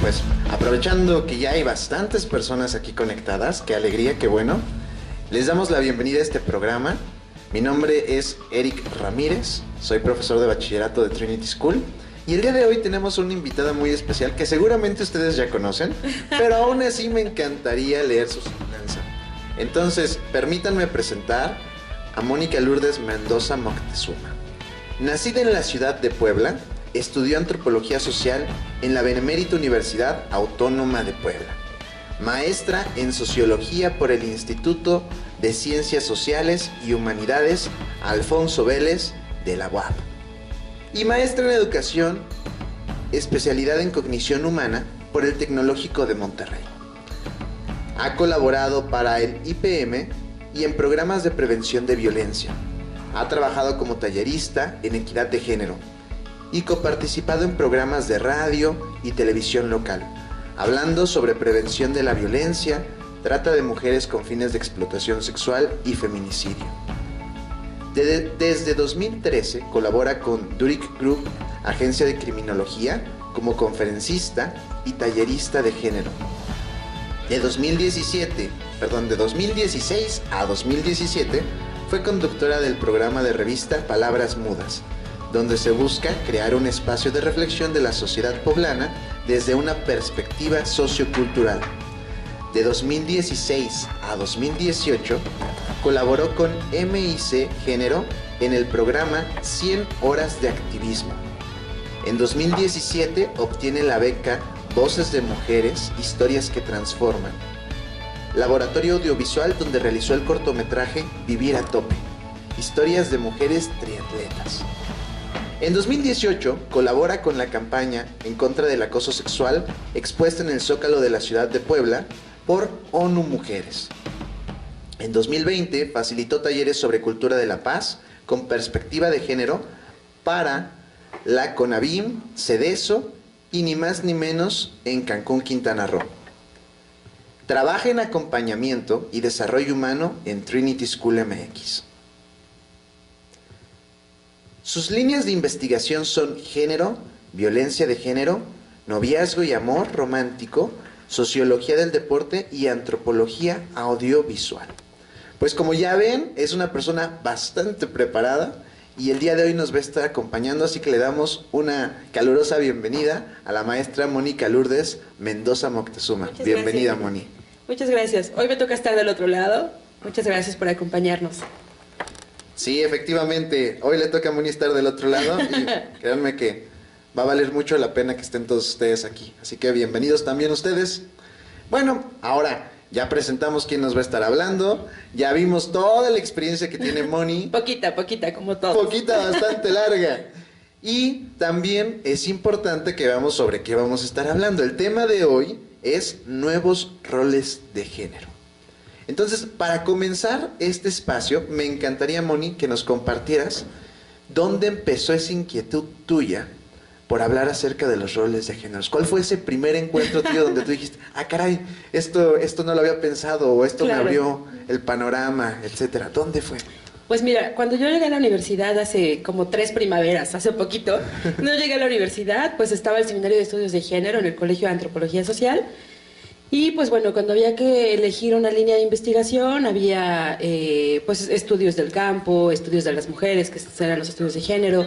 pues aprovechando que ya hay bastantes personas aquí conectadas, qué alegría, qué bueno, les damos la bienvenida a este programa. Mi nombre es Eric Ramírez, soy profesor de bachillerato de Trinity School y el día de hoy tenemos una invitada muy especial que seguramente ustedes ya conocen, pero aún así me encantaría leer su semblanza. Entonces, permítanme presentar a Mónica Lourdes Mendoza Moctezuma. Nacida en la ciudad de Puebla, estudió Antropología Social en la Benemérita Universidad Autónoma de Puebla. Maestra en Sociología por el Instituto de Ciencias Sociales y Humanidades Alfonso Vélez de la UAP. Y maestra en Educación, especialidad en Cognición Humana por el Tecnológico de Monterrey. Ha colaborado para el IPM y en programas de prevención de violencia. Ha trabajado como tallerista en equidad de género y coparticipado en programas de radio y televisión local, hablando sobre prevención de la violencia, trata de mujeres con fines de explotación sexual y feminicidio. Desde 2013 colabora con Durick Group, agencia de criminología, como conferencista y tallerista de género. De 2016 a 2017 fue conductora del programa de revista Palabras Mudas, donde se busca crear un espacio de reflexión de la sociedad poblana desde una perspectiva sociocultural. De 2016 a 2018 colaboró con MIC Género en el programa 100 Horas de Activismo. En 2017 obtiene la beca Voces de Mujeres, Historias que Transforman. Laboratorio audiovisual donde realizó el cortometraje Vivir a Tope, historias de mujeres triatletas. En 2018 colabora con la campaña en contra del acoso sexual expuesta en el Zócalo de la ciudad de Puebla por ONU Mujeres. En 2020 facilitó talleres sobre cultura de la paz con perspectiva de género para la CONAVIM, CEDESO y ni más ni menos en Cancún, Quintana Roo. Trabaja en acompañamiento y desarrollo humano en Trinity School MX. Sus líneas de investigación son género, violencia de género, noviazgo y amor romántico, sociología del deporte y antropología audiovisual. Pues como ya ven, es una persona bastante preparada y el día de hoy nos va a estar acompañando, así que le damos una calurosa bienvenida a la maestra Mónica Lourdes Mendoza Moctezuma. Muchas Bienvenida, gracias. Moni. Muchas gracias. Hoy me toca estar del otro lado. Muchas gracias por acompañarnos. Sí, efectivamente, hoy le toca a Moni estar del otro lado y créanme que va a valer mucho la pena que estén todos ustedes aquí. Así que bienvenidos también ustedes. Bueno, ahora ya presentamos quién nos va a estar hablando, ya vimos toda la experiencia que tiene Moni. Poquita, como todo. Poquita, bastante larga. Y también es importante que veamos sobre qué vamos a estar hablando. El tema de hoy es nuevos roles de género. Entonces, para comenzar este espacio, me encantaría, Moni, que nos compartieras dónde empezó esa inquietud tuya por hablar acerca de los roles de géneros. ¿Cuál fue ese primer encuentro tuyo donde tú dijiste, ah, caray, esto no lo había pensado, o esto Claro. me abrió el panorama, etcétera? ¿Dónde fue? Pues mira, cuando yo llegué a la universidad hace como 3 primaveras, hace poquito, no llegué a la universidad, pues estaba el Seminario de Estudios de Género en el Colegio de Antropología Social. Y pues bueno, cuando había que elegir una línea de investigación, había pues estudios del campo, estudios de las mujeres, que eran los estudios de género,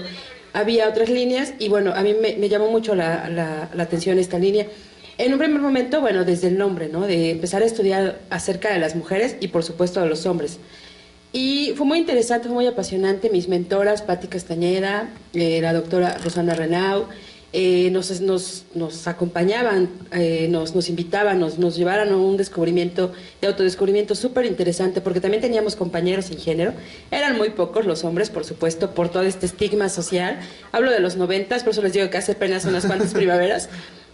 había otras líneas y bueno, a mí me llamó mucho la atención esta línea. En un primer momento, bueno, desde el nombre, ¿no? De empezar a estudiar acerca de las mujeres y por supuesto de los hombres. Y fue muy interesante, fue muy apasionante. Mis mentoras, Patti Castañeda, la doctora Rosana Renau, nos acompañaban, nos invitaban, nos llevaron a un descubrimiento, de autodescubrimiento súper interesante, porque también teníamos compañeros en género. Eran muy pocos los hombres, por supuesto, por todo este estigma social. Hablo de los 90, por eso les digo que hace apenas unas cuantas primaveras.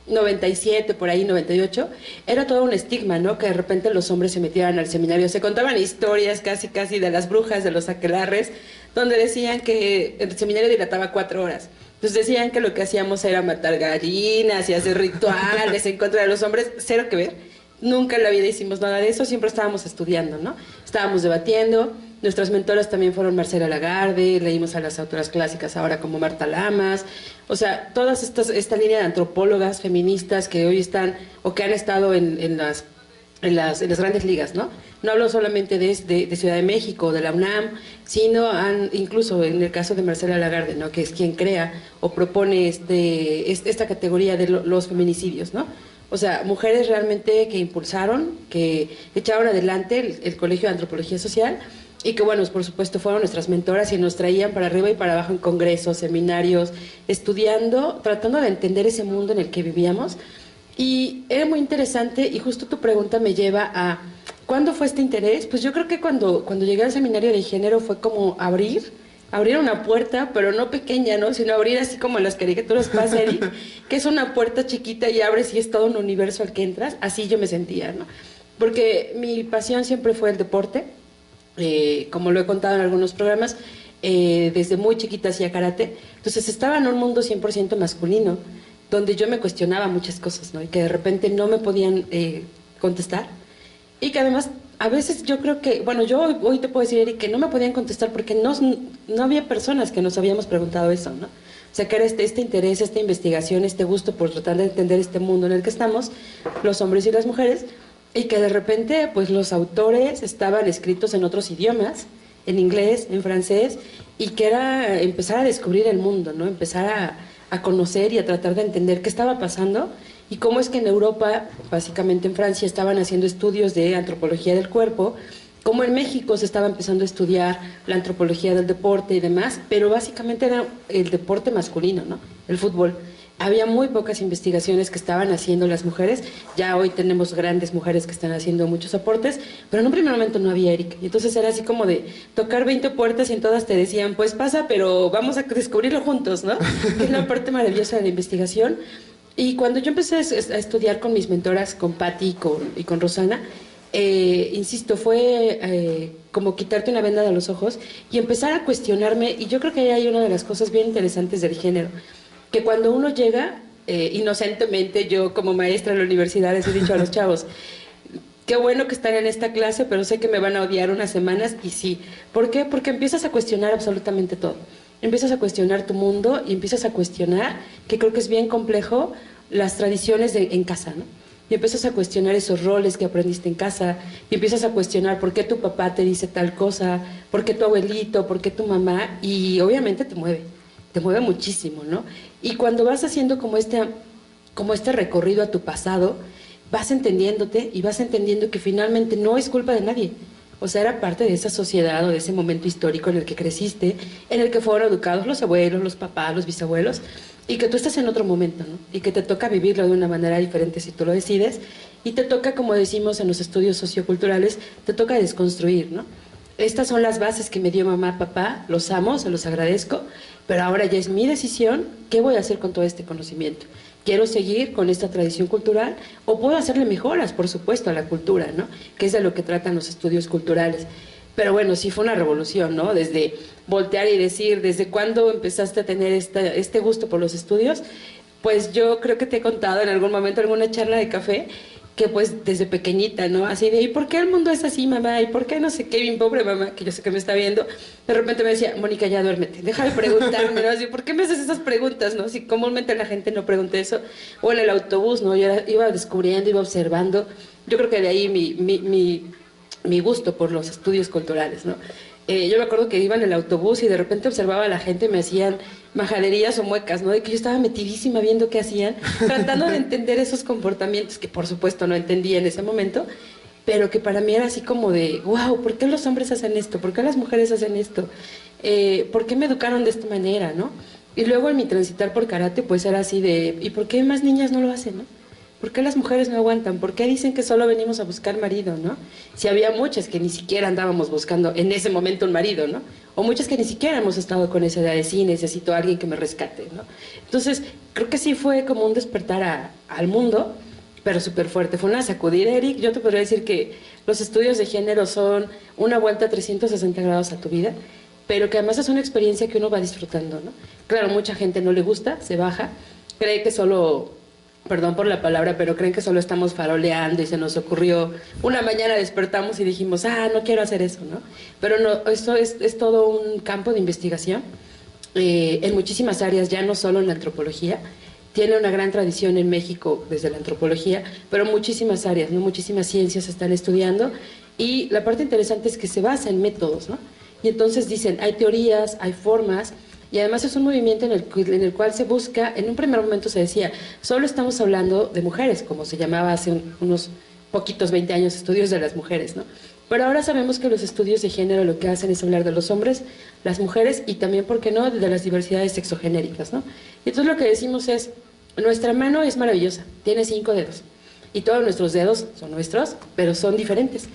97, por ahí, 98, era todo un estigma, ¿no? Que de repente los hombres se metieran al seminario, se contaban historias casi de las brujas, de los aquelarres, donde decían que el seminario dilataba 4 horas. Entonces decían que lo que hacíamos era matar gallinas y hacer rituales en contra de los hombres, cero que ver. Nunca en la vida hicimos nada de eso, siempre estábamos estudiando, ¿no? Estábamos debatiendo, Nuestras mentoras también fueron Marcela Lagarde, leímos a las autoras clásicas ahora como Marta Lamas, o sea, todas esta línea de antropólogas feministas que hoy están o que han estado en las grandes ligas, ¿no? No hablo solamente de Ciudad de México, de la UNAM, sino incluso en el caso de Marcela Lagarde, ¿no? Que es quien crea o propone esta categoría de los feminicidios, ¿no? O sea, mujeres realmente que impulsaron, que echaron adelante el Colegio de Antropología Social y que, bueno, por supuesto fueron nuestras mentoras y nos traían para arriba y para abajo en congresos, seminarios, estudiando, tratando de entender ese mundo en el que vivíamos. Y era muy interesante y justo tu pregunta me lleva a ¿cuándo fue este interés? Pues yo creo que cuando llegué al seminario de género fue como abrir una puerta, pero no pequeña, ¿no? Sino abrir así como en las caricaturas pasa, Eric, que es una puerta chiquita y abres y es todo un universo al que entras. Así yo me sentía, ¿no? Porque mi pasión siempre fue el deporte, como lo he contado en algunos programas, desde muy chiquita hacía karate. Entonces estaba en un mundo 100% masculino, donde yo me cuestionaba muchas cosas, ¿no? Y que de repente no me podían contestar. Y que además, a veces yo creo que, bueno, yo hoy te puedo decir, Eric, que no me podían contestar porque no había personas que nos habíamos preguntado eso, ¿no? O sea, que era este interés, esta investigación, este gusto por tratar de entender este mundo en el que estamos, los hombres y las mujeres, y que de repente, pues los autores estaban escritos en otros idiomas, en inglés, en francés, y que era empezar a descubrir el mundo, ¿no? Empezar a conocer y a tratar de entender qué estaba pasando y cómo es que en Europa, básicamente en Francia, estaban haciendo estudios de antropología del cuerpo, cómo en México se estaba empezando a estudiar la antropología del deporte y demás, pero básicamente era el deporte masculino, ¿no? El fútbol. Había muy pocas investigaciones que estaban haciendo las mujeres, ya hoy tenemos grandes mujeres que están haciendo muchos aportes, pero en un primer momento no había, Eric, y entonces era así como de tocar 20 puertas y en todas te decían, pues pasa, pero vamos a descubrirlo juntos, ¿no? Que es la parte maravillosa de la investigación. Y cuando yo empecé a estudiar con mis mentoras, con Patti y con Rosana, insisto, fue como quitarte una venda de los ojos y empezar a cuestionarme, y yo creo que ahí hay una de las cosas bien interesantes del género, que cuando uno llega, inocentemente, yo como maestra en la universidad les he dicho a los chavos, qué bueno que están en esta clase, pero sé que me van a odiar unas semanas, y sí. ¿Por qué? Porque empiezas a cuestionar absolutamente todo. Empiezas a cuestionar tu mundo y empiezas a cuestionar, que creo que es bien complejo, las tradiciones en casa, ¿no? Y empiezas a cuestionar esos roles que aprendiste en casa, y empiezas a cuestionar por qué tu papá te dice tal cosa, por qué tu abuelito, por qué tu mamá, y obviamente te mueve muchísimo, ¿no? Y cuando vas haciendo como este recorrido a tu pasado, vas entendiéndote y vas entendiendo que finalmente no es culpa de nadie. O sea, era parte de esa sociedad o de ese momento histórico en el que creciste, en el que fueron educados los abuelos, los papás, los bisabuelos, y que tú estás en otro momento, ¿no? Y que te toca vivirlo de una manera diferente si tú lo decides, y te toca, como decimos en los estudios socioculturales, te toca desconstruir, ¿no? Estas son las bases que me dio mamá, papá, los amo, se los agradezco, pero ahora ya es mi decisión, ¿qué voy a hacer con todo este conocimiento? ¿Quiero seguir con esta tradición cultural o puedo hacerle mejoras, por supuesto, a la cultura, ¿no? Que es de lo que tratan los estudios culturales. Pero bueno, sí fue una revolución, ¿no? Desde voltear y decir, ¿desde cuándo empezaste a tener este gusto por los estudios? Pues yo creo que te he contado en algún momento, alguna charla de café, que pues desde pequeñita, ¿no? Así de, ¿y por qué el mundo es así, mamá? ¿Y por qué no sé qué? Mi pobre mamá, que yo sé que me está viendo, de repente me decía, Mónica, ya duérmete, deja de preguntarme, ¿no? Así, ¿por qué me haces esas preguntas, no? Si comúnmente la gente no pregunta eso. O en el autobús, ¿no? Yo iba descubriendo, iba observando. Yo creo que de ahí mi gusto por los estudios culturales, ¿no? Yo me acuerdo que iba en el autobús y de repente observaba a la gente y me hacían majaderías o muecas, ¿no? De que yo estaba metidísima viendo qué hacían, tratando de entender esos comportamientos que por supuesto no entendía en ese momento, pero que para mí era así como de, wow, ¿por qué los hombres hacen esto? ¿Por qué las mujeres hacen esto? ¿Por qué me educaron de esta manera, no? Y luego en mi transitar por karate, pues era así de, ¿y por qué más niñas no lo hacen, no? ¿Por qué las mujeres no aguantan? ¿Por qué dicen que solo venimos a buscar marido, no? Si había muchas que ni siquiera andábamos buscando en ese momento un marido, ¿no? O muchas que ni siquiera hemos estado con esa edad de sí, necesito a alguien que me rescate, ¿no? Entonces, creo que sí fue como un despertar al mundo, pero súper fuerte. Fue una sacudida, Eric. Yo te podría decir que los estudios de género son una vuelta a 360 grados a tu vida, pero que además es una experiencia que uno va disfrutando, ¿no? Claro, mucha gente no le gusta, se baja, cree que solo perdón por la palabra, pero creen que solo estamos faroleando y se nos ocurrió, una mañana despertamos y dijimos, no quiero hacer eso, ¿no? Pero no, esto es todo un campo de investigación en muchísimas áreas, ya no solo en la antropología. Tiene una gran tradición en México desde la antropología, pero muchísimas áreas, ¿no? Muchísimas ciencias se están estudiando, y la parte interesante es que se basa en métodos, ¿no? Y entonces dicen, hay teorías, hay formas, y además es un movimiento en el cual se busca, en un primer momento se decía, solo estamos hablando de mujeres, como se llamaba hace unos poquitos 20 años, estudios de las mujeres, ¿no? Pero ahora sabemos que los estudios de género lo que hacen es hablar de los hombres, las mujeres y también, ¿por qué no?, de las diversidades sexogenéricas, ¿no? Y entonces lo que decimos es, nuestra mano es maravillosa, tiene 5 dedos, y todos nuestros dedos son nuestros, pero son diferentes.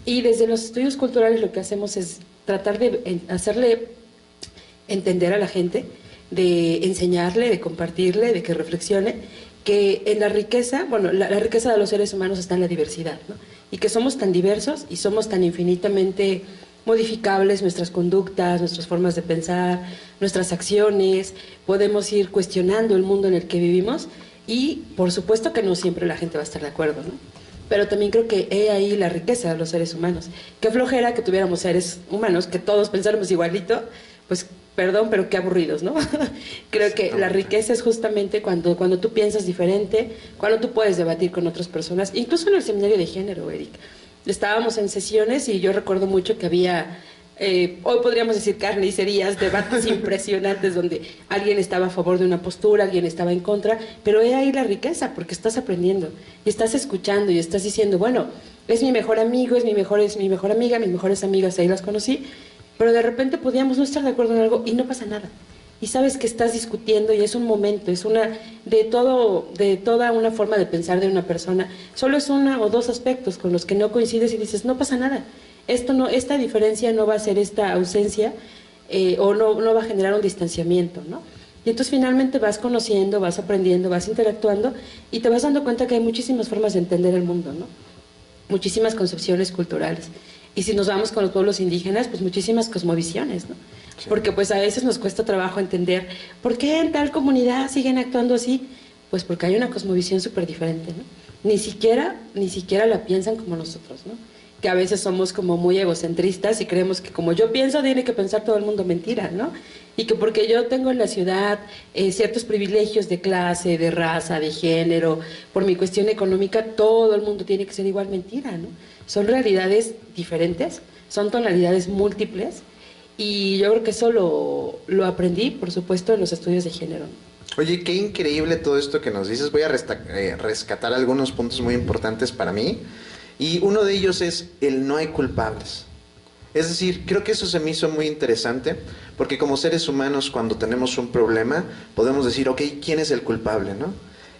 Y desde los estudios culturales lo que hacemos es tratar de hacerle entender a la gente, de enseñarle, de compartirle, de que reflexione, que en la riqueza, bueno, la riqueza de los seres humanos está en la diversidad, ¿no? Y que somos tan diversos y somos tan infinitamente modificables, nuestras conductas, nuestras formas de pensar, nuestras acciones, podemos ir cuestionando el mundo en el que vivimos, y por supuesto que no siempre la gente va a estar de acuerdo, ¿no? Pero también creo que he ahí la riqueza de los seres humanos. Qué flojera que tuviéramos seres humanos, que todos pensáramos igualito, pues perdón, pero qué aburridos, ¿no? Creo que la riqueza es justamente cuando tú piensas diferente, cuando tú puedes debatir con otras personas, incluso en el seminario de género, Eric. Estábamos en sesiones y yo recuerdo mucho que había, hoy podríamos decir carnicerías, debates impresionantes donde alguien estaba a favor de una postura, alguien estaba en contra, pero he ahí la riqueza, porque estás aprendiendo y estás escuchando y estás diciendo, bueno, es mi mejor amigo, es mi mejor amiga, mis mejores amigas, ahí las conocí, pero de repente podíamos no estar de acuerdo en algo y no pasa nada. Y sabes que estás discutiendo y es un momento, es de toda una forma de pensar de una persona. Solo es 1 o 2 aspectos con los que no coincides y dices, no pasa nada. Esta diferencia no va a ser esta ausencia o no va a generar un distanciamiento, ¿no? Y entonces finalmente vas conociendo, vas aprendiendo, vas interactuando y te vas dando cuenta que hay muchísimas formas de entender el mundo, ¿no? Muchísimas concepciones culturales. Y si nos vamos con los pueblos indígenas, pues muchísimas cosmovisiones, ¿no? Sí. Porque pues a veces nos cuesta trabajo entender por qué en tal comunidad siguen actuando así. Pues porque hay una cosmovisión súper diferente, ¿no? Ni siquiera la piensan como nosotros, ¿no? Que a veces somos como muy egocentristas y creemos que como yo pienso tiene que pensar todo el mundo mentira, ¿no? Y que porque yo tengo en la ciudad ciertos privilegios de clase, de raza, de género, por mi cuestión económica, todo el mundo tiene que ser igual, mentira, ¿no? Son realidades diferentes, son tonalidades múltiples, y yo creo que eso lo aprendí, por supuesto, en los estudios de género. Oye, qué increíble todo esto que nos dices. Voy a rescatar algunos puntos muy importantes para mí, y uno de ellos es el no hay culpables. Es decir, creo que eso se me hizo muy interesante, porque como seres humanos, cuando tenemos un problema, podemos decir, ok, ¿quién es el culpable, no?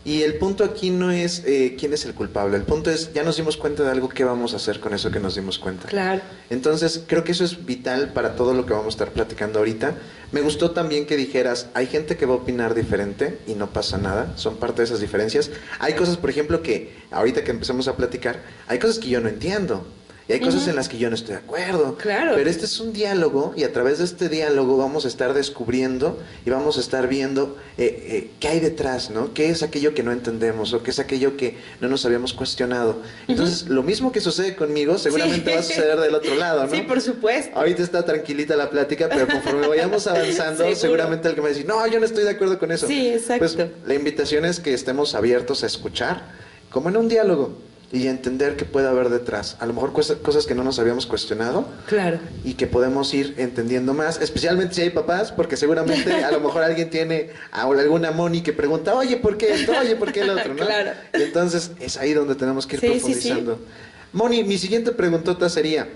Y el punto aquí no es quién es el culpable, el punto es, ya nos dimos cuenta de algo, ¿qué vamos a hacer con eso que nos dimos cuenta? Claro. Entonces, creo que eso es vital para todo lo que vamos a estar platicando ahorita. Me gustó también que dijeras, hay gente que va a opinar diferente y no pasa nada, son parte de esas diferencias. Hay cosas, por ejemplo, que ahorita que empezamos a platicar, hay cosas que yo no entiendo. Y hay cosas en las que yo no estoy de acuerdo. Claro. Pero este es un diálogo, y a través de este diálogo vamos a estar descubriendo y vamos a estar viendo qué hay detrás, ¿no? ¿Qué es aquello que no entendemos o qué es aquello que no nos habíamos cuestionado? Entonces, lo mismo que sucede conmigo, seguramente va a suceder del otro lado, ¿no? Sí, por supuesto. Ahorita está tranquilita la plática, pero conforme vayamos avanzando, seguramente alguien va a decir, no, yo no estoy de acuerdo con eso. Sí, exacto. Pues la invitación es que estemos abiertos a escuchar, como en un diálogo, y entender qué puede haber detrás. A lo mejor cosas que no nos habíamos cuestionado. Claro. Y que podemos ir entendiendo más, especialmente si hay papás, porque seguramente a lo mejor alguien tiene alguna Moni que pregunta, oye, ¿por qué esto? Oye, ¿por qué el otro? ¿No? Claro. Y entonces es ahí donde tenemos que ir profundizando. Sí. Moni, mi siguiente preguntota sería,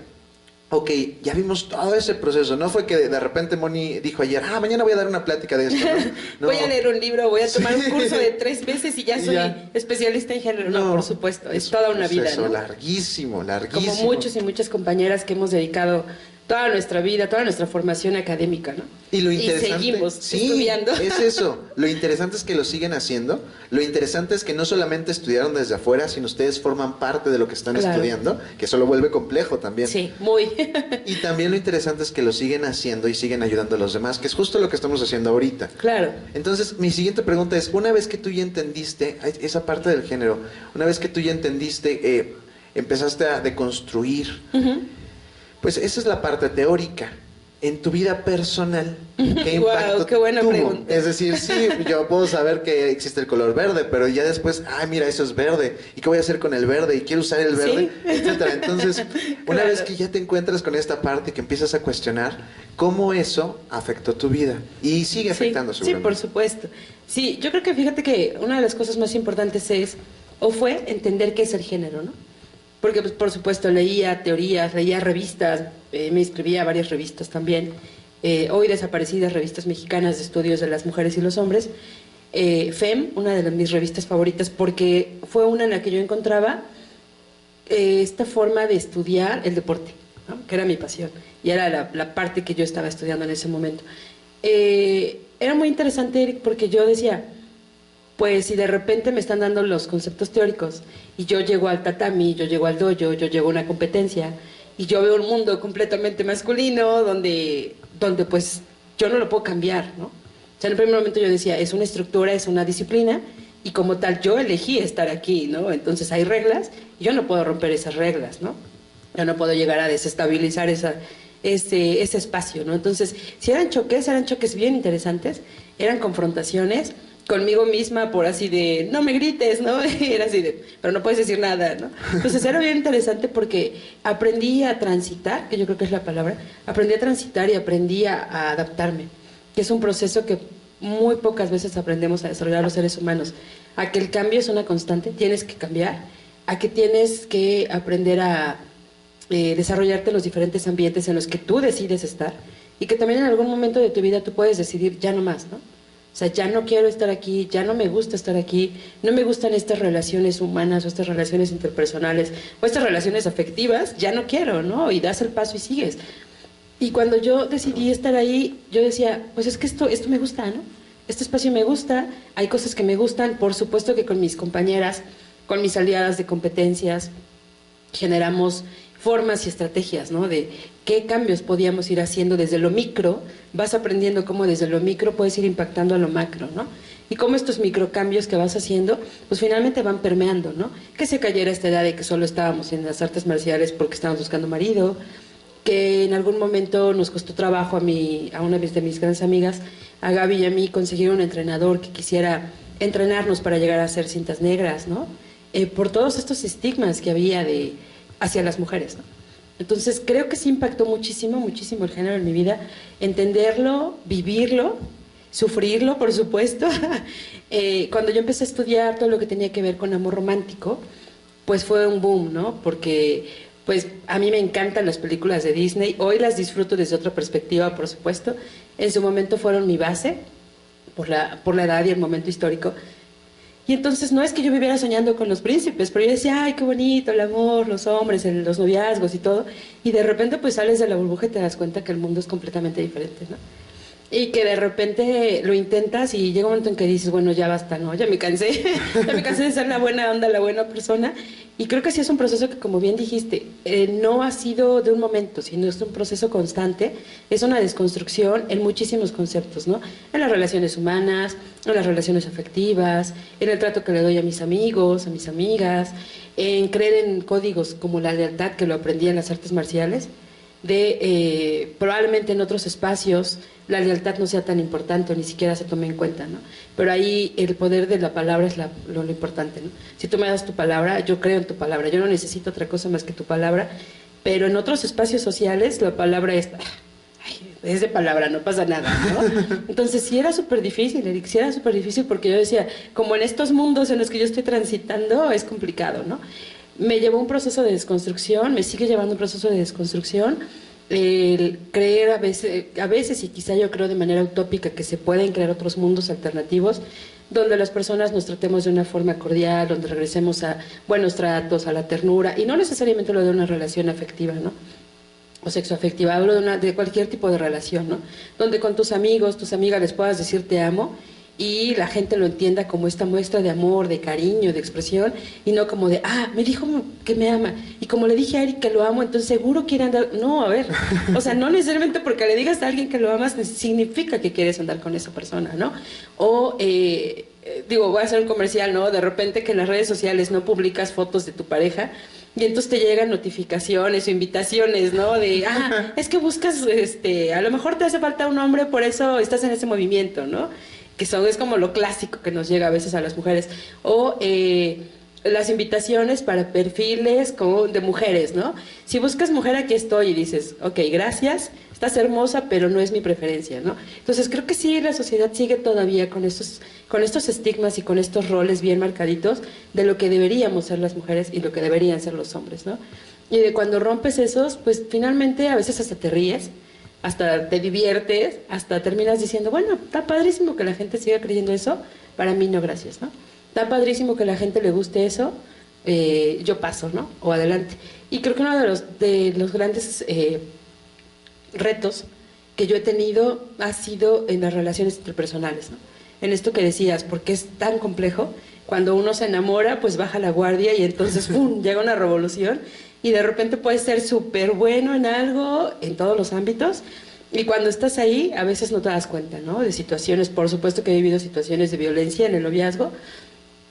ok, ya vimos todo ese proceso, no fue que de repente Moni dijo ayer, mañana voy a dar una plática de esto, ¿no? No. Voy a leer un libro, voy a tomar un curso de 3 meses y ya soy especialista en género. No, por supuesto, es toda una vida, ¿no? Larguísimo. Como muchos y muchas compañeras que hemos dedicado toda nuestra vida, toda nuestra formación académica, ¿no? Y lo interesante, seguimos sí, estudiando. Es eso. Lo interesante es que lo siguen haciendo. Lo interesante es que no solamente estudiaron desde afuera, sino ustedes forman parte de lo que están estudiando, que eso lo vuelve complejo también. Sí, muy. Y también lo interesante es que lo siguen haciendo y siguen ayudando a los demás, que es justo lo que estamos haciendo ahorita. Claro. Entonces, mi siguiente pregunta es, una vez que tú ya entendiste esa parte del género, una vez que tú ya entendiste, empezaste a deconstruir, pues esa es la parte teórica. En tu vida personal, ¿qué impacto qué buena tuvo? pregunta. Es decir, sí, yo puedo saber que existe el color verde, pero ya después, mira, eso es verde. ¿Y qué voy a hacer con el verde? ¿Y quiero usar el verde? Sí. Etcétera. Entonces, una Claro. vez que ya te encuentras con esta parte, que empiezas a cuestionar, ¿cómo eso afectó tu vida? Y sigue afectando, Sí, seguramente. por supuesto. Sí, yo creo que fíjate que una de las cosas más importantes fue entender qué es el género, ¿no? Porque, pues, por supuesto, leía teorías, leía revistas, me inscribía a varias revistas también, hoy desaparecidas revistas mexicanas de estudios de las mujeres y los hombres, FEM, una de mis revistas favoritas, porque fue una en la que yo encontraba esta forma de estudiar el deporte, ¿no? Que era mi pasión, y era la parte que yo estaba estudiando en ese momento. Era muy interesante, Eric, porque yo decía, pues si de repente me están dando los conceptos teóricos y yo llego al tatami, yo llego al dojo, yo llego a una competencia y yo veo un mundo completamente masculino donde pues yo no lo puedo cambiar, ¿no? O sea, en el primer momento yo decía, es una estructura, es una disciplina y como tal yo elegí estar aquí, ¿no? Entonces hay reglas y yo no puedo romper esas reglas, ¿no? Yo no puedo llegar a desestabilizar ese espacio, ¿no? Entonces, si eran choques bien interesantes, eran confrontaciones conmigo misma por así de, no me grites, ¿no? Era así de, pero no puedes decir nada, ¿no? Entonces era bien interesante porque aprendí a transitar, que yo creo que es la palabra, aprendí a transitar y aprendí a adaptarme, que es un proceso que muy pocas veces aprendemos a desarrollar los seres humanos, a que el cambio es una constante, tienes que cambiar, a que tienes que aprender a desarrollarte en los diferentes ambientes en los que tú decides estar y que también en algún momento de tu vida tú puedes decidir ya no más, ¿no? O sea, ya no quiero estar aquí, ya no me gusta estar aquí, no me gustan estas relaciones humanas o estas relaciones interpersonales o estas relaciones afectivas, ya no quiero, ¿no? Y das el paso y sigues. Y cuando yo decidí estar ahí, yo decía, pues es que esto me gusta, ¿no? Este espacio me gusta, hay cosas que me gustan, por supuesto que con mis compañeras, con mis aliadas de competencias, generamos formas y estrategias, ¿no? De qué cambios podíamos ir haciendo desde lo micro, vas aprendiendo cómo desde lo micro puedes ir impactando a lo macro, ¿no? Y cómo estos microcambios que vas haciendo, pues finalmente van permeando, ¿no? Que se cayera esta edad de que solo estábamos en las artes marciales porque estábamos buscando marido, que en algún momento nos costó trabajo a una de mis grandes amigas, a Gaby y a mí, conseguir un entrenador que quisiera entrenarnos para llegar a hacer cintas negras, ¿no? Por todos estos estigmas que había hacia las mujeres, ¿no? Entonces creo que sí impactó muchísimo, muchísimo el género en mi vida, entenderlo, vivirlo, sufrirlo, por supuesto. Cuando yo empecé a estudiar todo lo que tenía que ver con amor romántico, pues fue un boom, ¿no? Porque pues a mí me encantan las películas de Disney, hoy las disfruto desde otra perspectiva, por supuesto. En su momento fueron mi base, por la edad y el momento histórico. Y entonces no es que yo viviera soñando con los príncipes, pero yo decía, ay, qué bonito el amor, los hombres, los noviazgos y todo. Y de repente pues sales de la burbuja y te das cuenta que el mundo es completamente diferente, ¿no? Y que de repente lo intentas y llega un momento en que dices, bueno, ya basta, ¿no? Ya me cansé, ya me cansé de ser la buena onda, la buena persona. Y creo que sí es un proceso que, como bien dijiste, no ha sido de un momento, sino es un proceso constante, es una desconstrucción en muchísimos conceptos, ¿no? En las relaciones humanas, en las relaciones afectivas, en el trato que le doy a mis amigos, a mis amigas, en creer en códigos como la lealtad, que lo aprendí en las artes marciales, probablemente en otros espacios la lealtad no sea tan importante o ni siquiera se tome en cuenta, ¿no? Pero ahí el poder de la palabra es lo importante, ¿no? Si tú me das tu palabra, yo creo en tu palabra, yo no necesito otra cosa más que tu palabra, pero en otros espacios sociales la palabra es de palabra, no pasa nada, ¿no? Entonces sí era súper difícil, Eric, sí era súper difícil porque yo decía, como en estos mundos en los que yo estoy transitando es complicado, ¿no? Me llevó un proceso de desconstrucción, me sigue llevando un proceso de desconstrucción, el creer a veces y quizá yo creo de manera utópica que se pueden crear otros mundos alternativos donde las personas nos tratemos de una forma cordial, donde regresemos a buenos tratos, a la ternura y no necesariamente lo de una relación afectiva, ¿no? o sexoafectiva, hablo de cualquier tipo de relación, ¿no? Donde con tus amigos, tus amigas les puedas decir te amo y la gente lo entienda como esta muestra de amor, de cariño, de expresión, y no como de, me dijo que me ama, y como le dije a Eric que lo amo, entonces seguro quiere andar. No, a ver, o sea, no necesariamente porque le digas a alguien que lo amas significa que quieres andar con esa persona, ¿no? O, digo, voy a hacer un comercial, ¿no? De repente que en las redes sociales no publicas fotos de tu pareja, y entonces te llegan notificaciones o invitaciones, ¿no? De, es que buscas, a lo mejor te hace falta un hombre, por eso estás en ese movimiento, ¿no? Que es como lo clásico que nos llega a veces a las mujeres. O las invitaciones para perfiles como de mujeres, ¿no? Si buscas mujer, aquí estoy, y dices, ok, gracias, estás hermosa, pero no es mi preferencia, ¿no? Entonces creo que sí, la sociedad sigue todavía con estos estigmas y con estos roles bien marcaditos de lo que deberíamos ser las mujeres y lo que deberían ser los hombres, ¿no? Y de cuando rompes esos, pues finalmente a veces hasta te ríes, hasta te diviertes, hasta terminas diciendo, bueno, está padrísimo que la gente siga creyendo eso, para mí no, gracias, ¿no? Está padrísimo que a la gente le guste eso, yo paso, ¿no? O adelante. Y creo que uno de los grandes retos que yo he tenido ha sido en las relaciones interpersonales, ¿no? En esto que decías, porque es tan complejo, cuando uno se enamora, pues baja la guardia y entonces ¡pum!, llega una revolución. Y de repente puedes ser súper bueno en algo, en todos los ámbitos, y cuando estás ahí, a veces no te das cuenta, ¿no? De situaciones, por supuesto que he vivido situaciones de violencia en el noviazgo,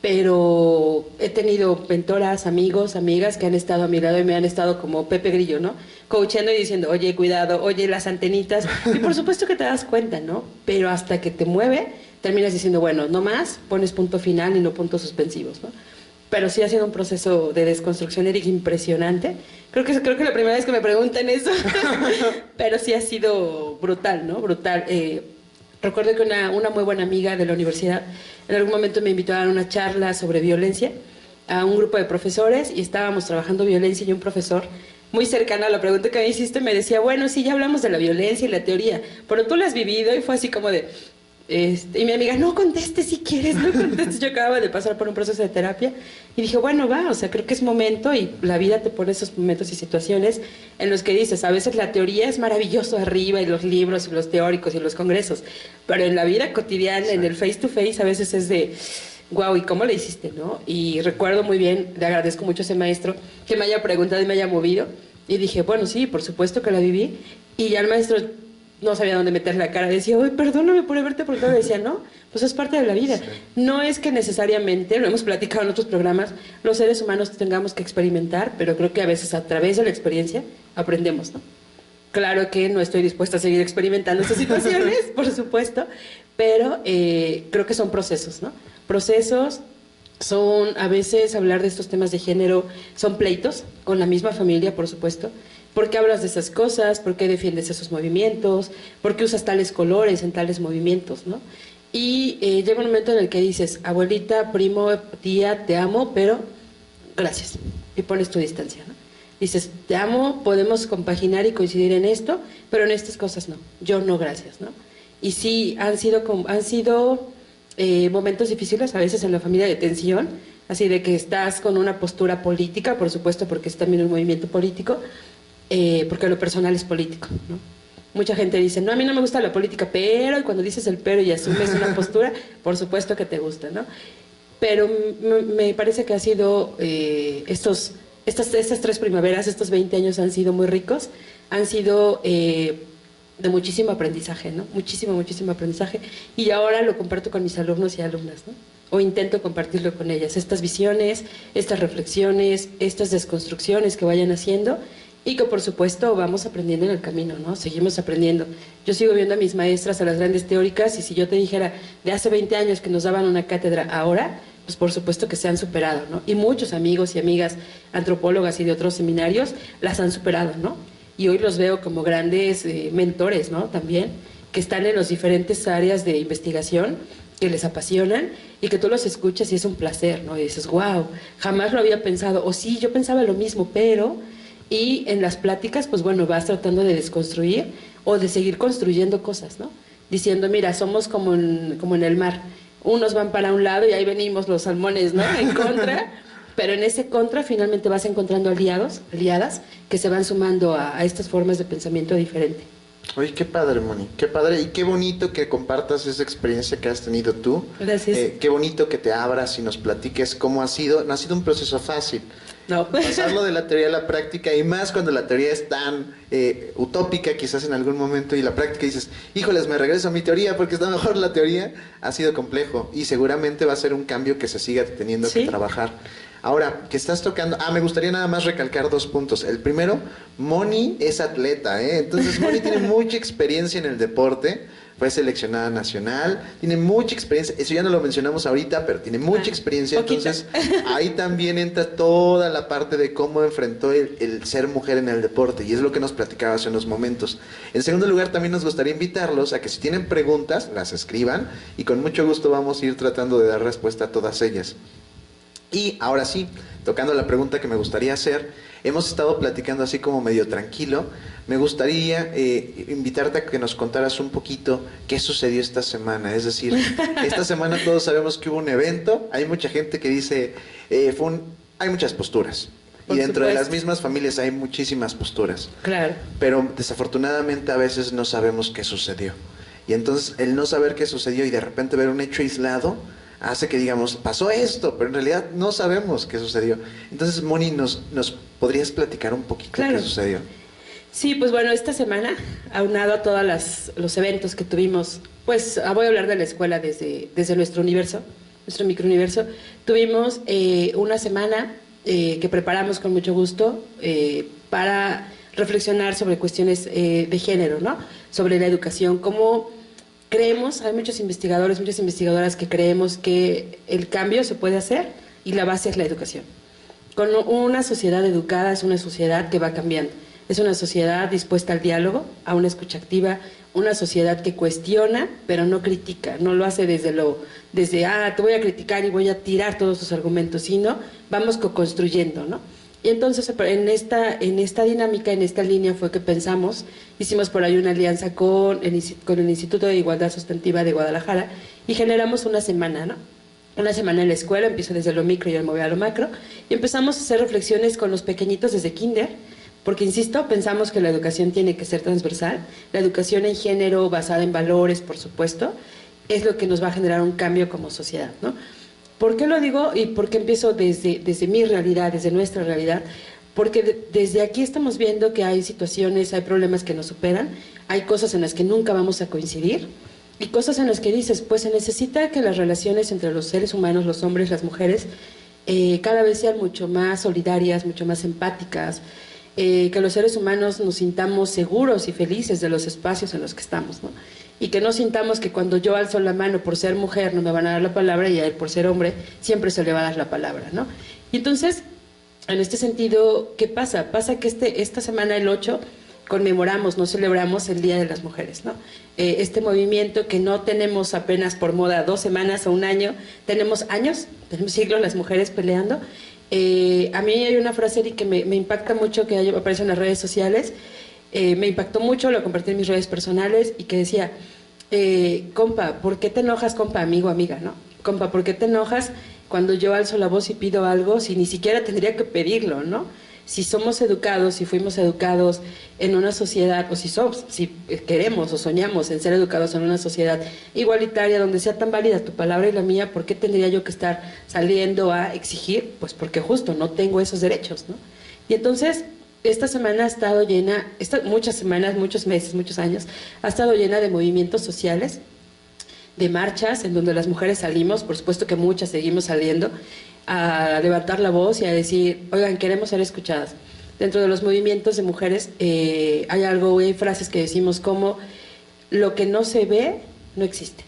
pero he tenido mentoras, amigos, amigas que han estado a mi lado y me han estado como Pepe Grillo, ¿no? Coacheando y diciendo, oye, cuidado, oye, las antenitas, y por supuesto que te das cuenta, ¿no? Pero hasta que te mueve, terminas diciendo, bueno, no más, pones punto final y no puntos suspensivos, ¿no? Pero sí ha sido un proceso de desconstrucción, Eric, impresionante. Creo que la primera vez que me preguntan eso, pero sí ha sido brutal, ¿no? Brutal. Recuerdo que una muy buena amiga de la universidad en algún momento me invitó a dar una charla sobre violencia a un grupo de profesores y estábamos trabajando violencia y un profesor muy cercano a la pregunta que me hiciste me decía, bueno, sí, ya hablamos de la violencia y la teoría, pero tú la has vivido, y fue así como de... y mi amiga, no contestes si quieres, no contestes. Yo acababa de pasar por un proceso de terapia y dije, bueno, va, o sea, creo que es momento, y la vida te pone esos momentos y situaciones en los que dices, a veces la teoría es maravilloso arriba y los libros y los teóricos y los congresos, pero en la vida cotidiana, en el face to face, a veces es de, wow, ¿y cómo le hiciste, no? Y recuerdo muy bien, le agradezco mucho a ese maestro que me haya preguntado y me haya movido, y dije, bueno, sí, por supuesto que la viví, y ya el maestro no sabía dónde meter la cara, decía, oye, perdóname por haberte preguntado, decía, no, pues es parte de la vida. Sí. No es que necesariamente, lo hemos platicado en otros programas, los seres humanos tengamos que experimentar, pero creo que a veces a través de la experiencia aprendemos, ¿no? Claro que no estoy dispuesta a seguir experimentando estas situaciones, por supuesto, pero creo que son procesos, ¿no? Procesos son, a veces hablar de estos temas de género, son pleitos con la misma familia, por supuesto. ¿Por qué hablas de esas cosas? ¿Por qué defiendes esos movimientos? ¿Por qué usas tales colores en tales movimientos, ¿no? Y llega un momento en el que dices, abuelita, primo, tía, te amo, pero gracias. Y pones tu distancia, ¿no? Dices, te amo, podemos compaginar y coincidir en esto, pero en estas cosas no. Yo no, gracias, ¿no? Y sí, han sido momentos difíciles, a veces en la familia, de tensión, así de que estás con una postura política, por supuesto, porque es también un movimiento político, porque lo personal es político, ¿no? Mucha gente dice, no, a mí no me gusta la política, pero, y cuando dices el pero y asumes una postura, por supuesto que te gusta, ¿no? Pero me parece que ha sido, estas 3 primaveras, estos 20 años han sido muy ricos, han sido de muchísimo aprendizaje, ¿no? Muchísimo aprendizaje, y ahora lo comparto con mis alumnos y alumnas, ¿no? O intento compartirlo con ellas, estas visiones, estas reflexiones, estas desconstrucciones que vayan haciendo, y que por supuesto vamos aprendiendo en el camino, ¿no? Seguimos aprendiendo. Yo sigo viendo a mis maestras, a las grandes teóricas, y si yo te dijera de hace 20 años que nos daban una cátedra ahora, pues por supuesto que se han superado, ¿no? Y muchos amigos y amigas antropólogas y de otros seminarios las han superado, ¿no? Y hoy los veo como grandes mentores, ¿no? También, que están en las diferentes áreas de investigación, que les apasionan, y que tú los escuchas y es un placer, ¿no? Y dices, wow, jamás lo había pensado, o sí, yo pensaba lo mismo, pero... Y en las pláticas, pues bueno, vas tratando de desconstruir o de seguir construyendo cosas, ¿no? Diciendo, mira, somos como en el mar. Unos van para un lado y ahí venimos los salmones, ¿no? En contra. Pero en ese contra finalmente vas encontrando aliados, aliadas, que se van sumando a estas formas de pensamiento diferente. Oye, qué padre, Moni, qué padre y qué bonito que compartas esa experiencia que has tenido tú. Gracias. Qué bonito que te abras y nos platiques cómo ha sido. No ha sido un proceso fácil. No. Pasarlo de la teoría a la práctica y más cuando la teoría es tan utópica quizás en algún momento y la práctica dices, híjoles, me regreso a mi teoría porque está mejor la teoría, ha sido complejo y seguramente va a ser un cambio que se siga teniendo que trabajar. Ahora, que estás tocando... me gustaría nada más recalcar 2 puntos. El primero, Moni es atleta, ¿eh? Entonces, Moni tiene mucha experiencia en el deporte. Fue seleccionada nacional. Tiene mucha experiencia. Eso ya no lo mencionamos ahorita, pero tiene mucha experiencia. Poquita. Entonces, ahí también entra toda la parte de cómo enfrentó el ser mujer en el deporte. Y es lo que nos platicaba hace unos momentos. En segundo lugar, también nos gustaría invitarlos a que si tienen preguntas, las escriban. Y con mucho gusto vamos a ir tratando de dar respuesta a todas ellas. Y ahora sí, tocando la pregunta que me gustaría hacer, hemos estado platicando así como medio tranquilo. Me gustaría invitarte a que nos contaras un poquito qué sucedió esta semana. Es decir, esta semana todos sabemos que hubo un evento, hay mucha gente que dice, hay muchas posturas. Y dentro de las mismas familias hay muchísimas posturas. Claro. Pero desafortunadamente a veces no sabemos qué sucedió. Y entonces el no saber qué sucedió y de repente ver un hecho aislado hace que digamos, pasó esto, pero en realidad no sabemos qué sucedió. Entonces, Moni, ¿nos podrías platicar un poquito qué sucedió? Sí, pues bueno, esta semana, aunado a todos los eventos que tuvimos, pues voy a hablar de la escuela desde nuestro universo, nuestro microuniverso, tuvimos una semana que preparamos con mucho gusto para reflexionar sobre cuestiones de género, ¿no? Sobre la educación, cómo creemos, hay muchos investigadores, muchas investigadoras que creemos que el cambio se puede hacer y la base es la educación. Con una sociedad educada es una sociedad que va cambiando. Es una sociedad dispuesta al diálogo, a una escucha activa, una sociedad que cuestiona, pero no critica, no lo hace desde te voy a criticar y voy a tirar todos tus argumentos, sino vamos co-construyendo, ¿no? Y entonces en esta dinámica, en esta línea fue que pensamos, hicimos por ahí una alianza con el Instituto de Igualdad Sustantiva de Guadalajara y generamos una semana, ¿no? Una semana en la escuela, empiezo desde lo micro y me voy a lo macro, y empezamos a hacer reflexiones con los pequeñitos desde kinder, porque insisto, pensamos que la educación tiene que ser transversal, la educación en género basada en valores, por supuesto, es lo que nos va a generar un cambio como sociedad, ¿no? ¿Por qué lo digo y por qué empiezo desde mi realidad, desde nuestra realidad? Porque desde aquí estamos viendo que hay situaciones, hay problemas que nos superan, hay cosas en las que nunca vamos a coincidir y cosas en las que dices, pues se necesita que las relaciones entre los seres humanos, los hombres, las mujeres, cada vez sean mucho más solidarias, mucho más empáticas, que los seres humanos nos sintamos seguros y felices de los espacios en los que estamos, ¿no? Y que no sintamos que cuando yo alzo la mano por ser mujer no me van a dar la palabra y a él por ser hombre siempre se le va a dar la palabra, ¿no? Y entonces, en este sentido, ¿qué pasa? Pasa que esta semana, el 8, conmemoramos, no celebramos el Día de las Mujeres, ¿no? Este movimiento que no tenemos apenas por moda 2 semanas o un año, tenemos años, tenemos siglos las mujeres peleando. A mí hay una frase que me impacta mucho que aparece en las redes sociales. Me impactó mucho, lo compartí en mis redes personales y que decía, compa, ¿por qué te enojas, compa, amigo, amiga, no? Compa, ¿por qué te enojas cuando yo alzo la voz y pido algo si ni siquiera tendría que pedirlo, no? Si somos educados, si fuimos educados en una sociedad, o si queremos o soñamos en ser educados en una sociedad igualitaria donde sea tan válida tu palabra y la mía, ¿por qué tendría yo que estar saliendo a exigir? Pues porque justo no tengo esos derechos, ¿no? Y entonces esta semana ha estado llena, muchas semanas, muchos meses, muchos años, ha estado llena de movimientos sociales, de marchas en donde las mujeres salimos, por supuesto que muchas seguimos saliendo, a levantar la voz y a decir, oigan, queremos ser escuchadas. Dentro de los movimientos de mujeres hay frases que decimos como, lo que no se ve no existe.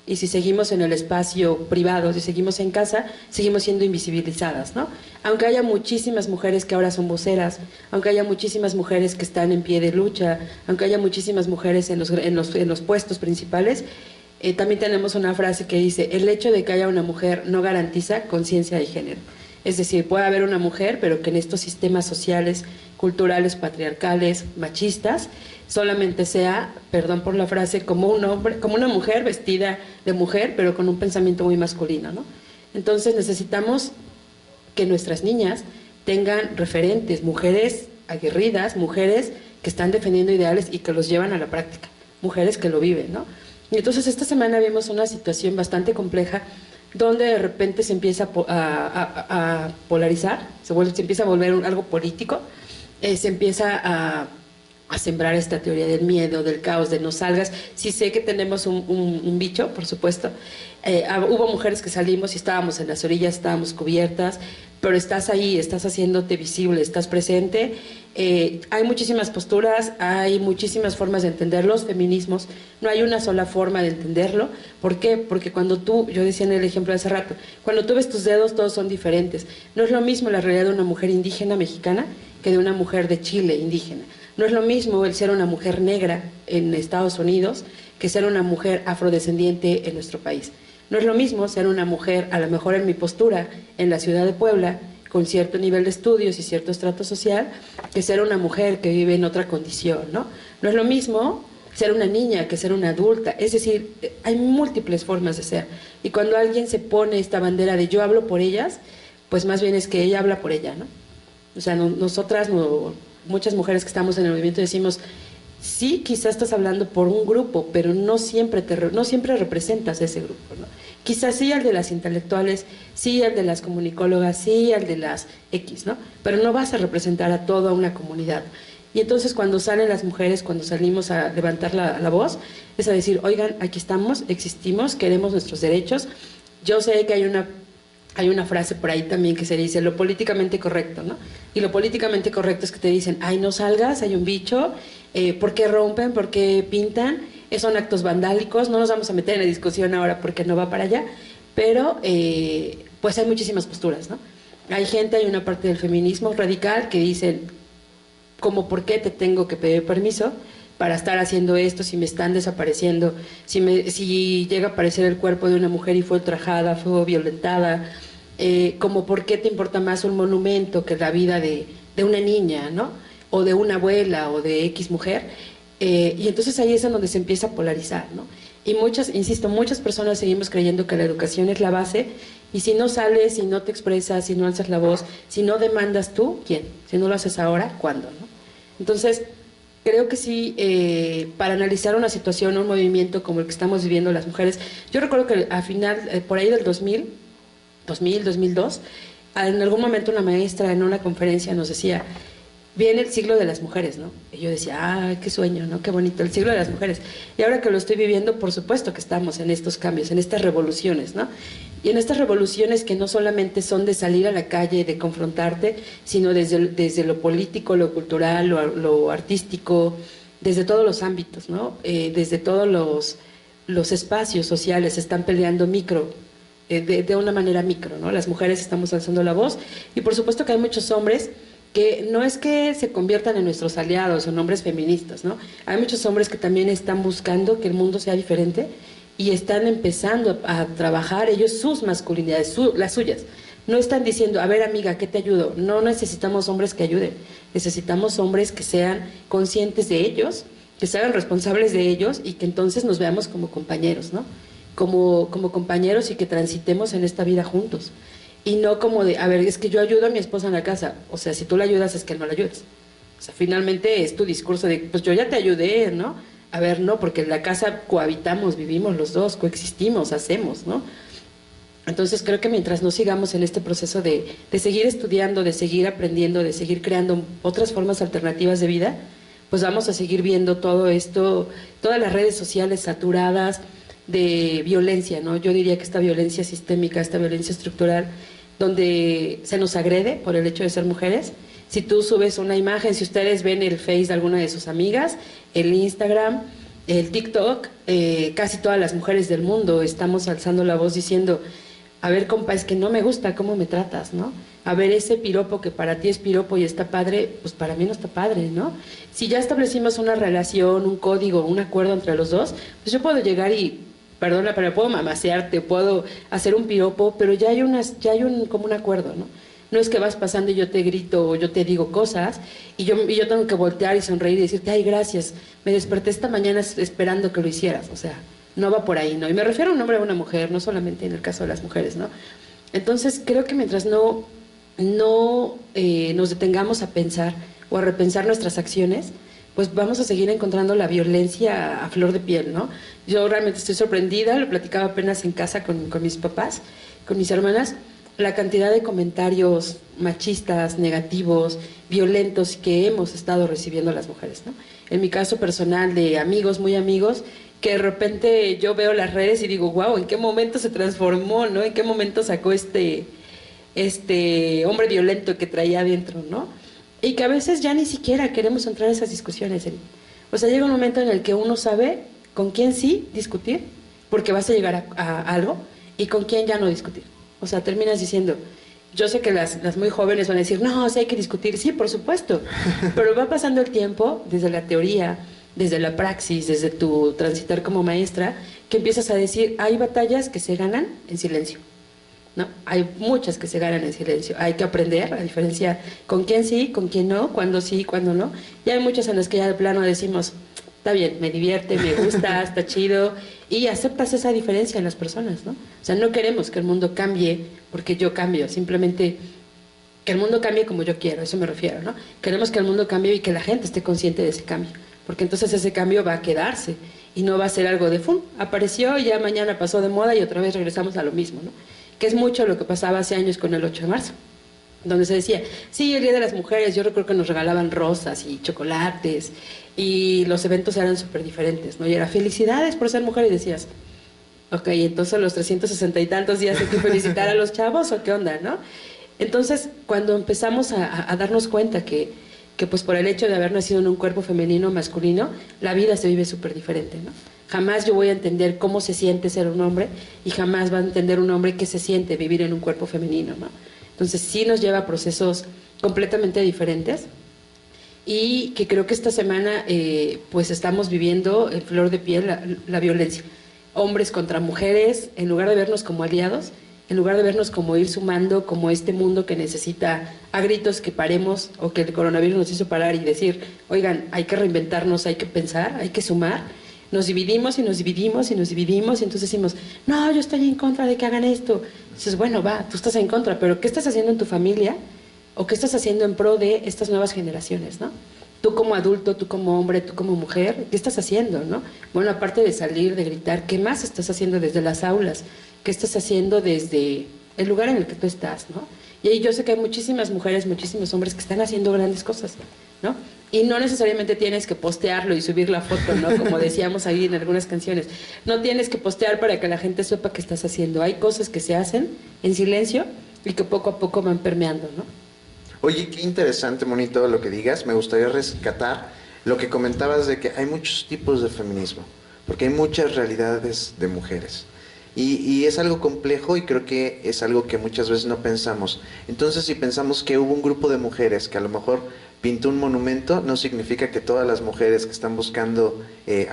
Y si seguimos en el espacio privado, si seguimos en casa, seguimos siendo invisibilizadas, ¿no? Aunque haya muchísimas mujeres que ahora son voceras, aunque haya muchísimas mujeres que están en pie de lucha, aunque haya muchísimas mujeres en los puestos principales, también tenemos una frase que dice, el hecho de que haya una mujer no garantiza conciencia de género. Es decir, puede haber una mujer, pero que en estos sistemas sociales, culturales, patriarcales, machistas, solamente sea, perdón por la frase, como un hombre, como una mujer vestida de mujer, pero con un pensamiento muy masculino, ¿no? Entonces necesitamos que nuestras niñas tengan referentes, mujeres aguerridas, mujeres que están defendiendo ideales y que los llevan a la práctica, mujeres que lo viven, ¿no? Y entonces esta semana vimos una situación bastante compleja donde de repente se empieza a polarizar, se empieza a volver algo político, se empieza a sembrar esta teoría del miedo, del caos, de no salgas. Sí sé que tenemos un bicho, por supuesto. Hubo mujeres que salimos y estábamos en las orillas, estábamos cubiertas, pero estás ahí, estás haciéndote visible, estás presente. Hay muchísimas posturas, hay muchísimas formas de entender los feminismos, no hay una sola forma de entenderlo. ¿Por qué? Porque cuando yo decía en el ejemplo de hace rato, cuando tú ves tus dedos todos son diferentes. No es lo mismo la realidad de una mujer indígena mexicana que de una mujer de Chile indígena. No es lo mismo el ser una mujer negra en Estados Unidos que ser una mujer afrodescendiente en nuestro país. No es lo mismo ser una mujer, a lo mejor en mi postura, en la ciudad de Puebla, con cierto nivel de estudios y cierto estrato social, que ser una mujer que vive en otra condición, ¿no? No es lo mismo ser una niña que ser una adulta. Es decir, hay múltiples formas de ser. Y cuando alguien se pone esta bandera de yo hablo por ellas, pues más bien es que ella habla por ella, ¿no? O sea, muchas mujeres que estamos en el movimiento decimos, sí, quizás estás hablando por un grupo, pero no siempre representas ese grupo, ¿no? Quizás sí al de las intelectuales, sí al de las comunicólogas, sí al de las X, ¿no? Pero no vas a representar a toda una comunidad. Y entonces cuando salen las mujeres, cuando salimos a levantar la voz, es a decir, oigan, aquí estamos, existimos, queremos nuestros derechos. Yo sé que hay una frase por ahí también que se dice lo políticamente correcto, ¿no? Y lo políticamente correcto es que te dicen, ay, no salgas, hay un bicho, ¿por qué rompen? ¿Por qué pintan? Son actos vandálicos, no nos vamos a meter en la discusión ahora porque no va para allá, pero pues hay muchísimas posturas, ¿no? Hay una parte del feminismo radical que dicen, como por qué te tengo que pedir permiso para estar haciendo esto si me están desapareciendo, si llega a aparecer el cuerpo de una mujer y fue ultrajada, fue violentada, como por qué te importa más un monumento que la vida de una niña, ¿no? O de una abuela o de X mujer. Y entonces ahí es en donde se empieza a polarizar, ¿no? Y muchas personas seguimos creyendo que la educación es la base, y si no sales, si no te expresas, si no alzas la voz, si no demandas tú, ¿quién? Si no lo haces ahora, ¿cuándo, no? Entonces, creo que sí, para analizar una situación, un movimiento como el que estamos viviendo las mujeres, yo recuerdo que al final, por ahí del 2002, en algún momento una maestra en una conferencia nos decía, viene el siglo de las mujeres, ¿no? Y yo decía, ah, qué sueño, ¿no? Qué bonito, el siglo de las mujeres. Y ahora que lo estoy viviendo, por supuesto que estamos en estos cambios, en estas revoluciones, ¿no? Y en estas revoluciones que no solamente son de salir a la calle, de confrontarte, sino desde lo político, lo cultural, lo artístico, desde todos los ámbitos, ¿no? Desde todos los espacios sociales se están peleando de una manera micro, ¿no? Las mujeres estamos alzando la voz, y por supuesto que hay muchos hombres que no es que se conviertan en nuestros aliados o en hombres feministas, ¿no? Hay muchos hombres que también están buscando que el mundo sea diferente y están empezando a trabajar ellos sus masculinidades, las suyas. No están diciendo, a ver amiga, ¿qué te ayudo? No necesitamos hombres que ayuden, necesitamos hombres que sean conscientes de ellos, que se hagan responsables de ellos y que entonces nos veamos como compañeros, ¿no? Como compañeros y que transitemos en esta vida juntos. Y no como de, a ver, es que yo ayudo a mi esposa en la casa. O sea, si tú la ayudas es que no la ayudes. O sea, finalmente es tu discurso de, pues yo ya te ayudé, ¿no? A ver, no, porque en la casa cohabitamos, vivimos los dos, coexistimos, hacemos, ¿no? Entonces creo que mientras no sigamos en este proceso de seguir estudiando, de seguir aprendiendo, de seguir creando otras formas alternativas de vida, pues vamos a seguir viendo todo esto, todas las redes sociales saturadas de violencia, ¿no? Yo diría que esta violencia sistémica, esta violencia estructural, donde se nos agrede por el hecho de ser mujeres. Si tú subes una imagen, si ustedes ven el Face de alguna de sus amigas, el Instagram, el TikTok, casi todas las mujeres del mundo estamos alzando la voz diciendo, a ver, compa, es que no me gusta cómo me tratas, ¿no? A ver, ese piropo que para ti es piropo y está padre, pues para mí no está padre, ¿no? Si ya establecimos una relación, un código, un acuerdo entre los dos, pues yo puedo llegar y, perdona, pero puedo mamasearte, puedo hacer un piropo, pero ya hay como un acuerdo, ¿no? No es que vas pasando y yo te grito o yo te digo cosas y yo tengo que voltear y sonreír y decirte, ay, gracias, me desperté esta mañana esperando que lo hicieras, o sea, no va por ahí, ¿no? Y me refiero a un hombre o a una mujer, no solamente en el caso de las mujeres, ¿no? Entonces creo que mientras no no nos detengamos a pensar o a repensar nuestras acciones, pues vamos a seguir encontrando la violencia a flor de piel, ¿no? Yo realmente estoy sorprendida, lo platicaba apenas en casa con mis papás, con mis hermanas, la cantidad de comentarios machistas, negativos, violentos que hemos estado recibiendo las mujeres, ¿no? En mi caso personal, de amigos, muy amigos, que de repente yo veo las redes y digo, wow, ¿en qué momento se transformó, no? ¿En qué momento sacó este hombre violento que traía adentro, ¿no? Y que a veces ya ni siquiera queremos entrar en esas discusiones. O sea, llega un momento en el que uno sabe con quién sí discutir, porque vas a llegar a algo, y con quién ya no discutir. O sea, terminas diciendo, yo sé que las muy jóvenes van a decir, no, sí hay que discutir, sí, por supuesto, pero va pasando el tiempo, desde la teoría, desde la praxis, desde tu transitar como maestra, que empiezas a decir, hay batallas que se ganan en silencio, ¿no? Hay muchas que se ganan en silencio, hay que aprender a diferenciar con quién sí, con quién no, cuándo sí, cuándo no, y hay muchas en las que ya de plano decimos, está bien, me divierte, me gusta, está chido, y aceptas esa diferencia en las personas, ¿no? O sea, no queremos que el mundo cambie porque yo cambio, simplemente que el mundo cambie como yo quiero, a eso me refiero, ¿no? Queremos que el mundo cambie y que la gente esté consciente de ese cambio, porque entonces ese cambio va a quedarse y no va a ser algo de ¡fum! Apareció y ya mañana pasó de moda y otra vez regresamos a lo mismo, ¿no? Que es mucho lo que pasaba hace años con el 8 de marzo, donde se decía, sí, el Día de las Mujeres, yo recuerdo que nos regalaban rosas y chocolates y los eventos eran súper diferentes, ¿no? Y era felicidades por ser mujer y decías, ok, entonces los 360 y tantos días hay que felicitar a los chavos o qué onda, ¿no? Entonces, cuando empezamos a darnos cuenta que pues por el hecho de haber nacido en un cuerpo femenino o masculino, la vida se vive súper diferente, ¿no? Jamás yo voy a entender cómo se siente ser un hombre y jamás va a entender un hombre qué se siente vivir en un cuerpo femenino, ¿no? Entonces sí nos lleva a procesos completamente diferentes y que creo que esta semana pues estamos viviendo en flor de piel la violencia. Hombres contra mujeres, en lugar de vernos como aliados, en lugar de vernos como ir sumando, como este mundo que necesita a gritos que paremos o que el coronavirus nos hizo parar y decir, oigan, hay que reinventarnos, hay que pensar, hay que sumar. Nos dividimos y nos dividimos y nos dividimos y entonces decimos, no, yo estoy en contra de que hagan esto. Y dices, bueno, va, tú estás en contra, pero ¿qué estás haciendo en tu familia? ¿O qué estás haciendo en pro de estas nuevas generaciones, no? Tú como adulto, tú como hombre, tú como mujer, ¿qué estás haciendo, no? Bueno, aparte de salir, de gritar, ¿qué más estás haciendo desde las aulas? ¿Qué estás haciendo desde el lugar en el que tú estás, no? Y ahí yo sé que hay muchísimas mujeres, muchísimos hombres que están haciendo grandes cosas, ¿no? Y no necesariamente tienes que postearlo y subir la foto, ¿no? Como decíamos ahí en algunas canciones. No tienes que postear para que la gente sepa qué estás haciendo. Hay cosas que se hacen en silencio y que poco a poco van permeando, ¿no? Oye, qué interesante, Monito, lo que digas. Me gustaría rescatar lo que comentabas de que hay muchos tipos de feminismo, porque hay muchas realidades de mujeres. Y es algo complejo y creo que es algo que muchas veces no pensamos. Entonces, si pensamos que hubo un grupo de mujeres que a lo mejor pintó un monumento, no significa que todas las mujeres que están buscando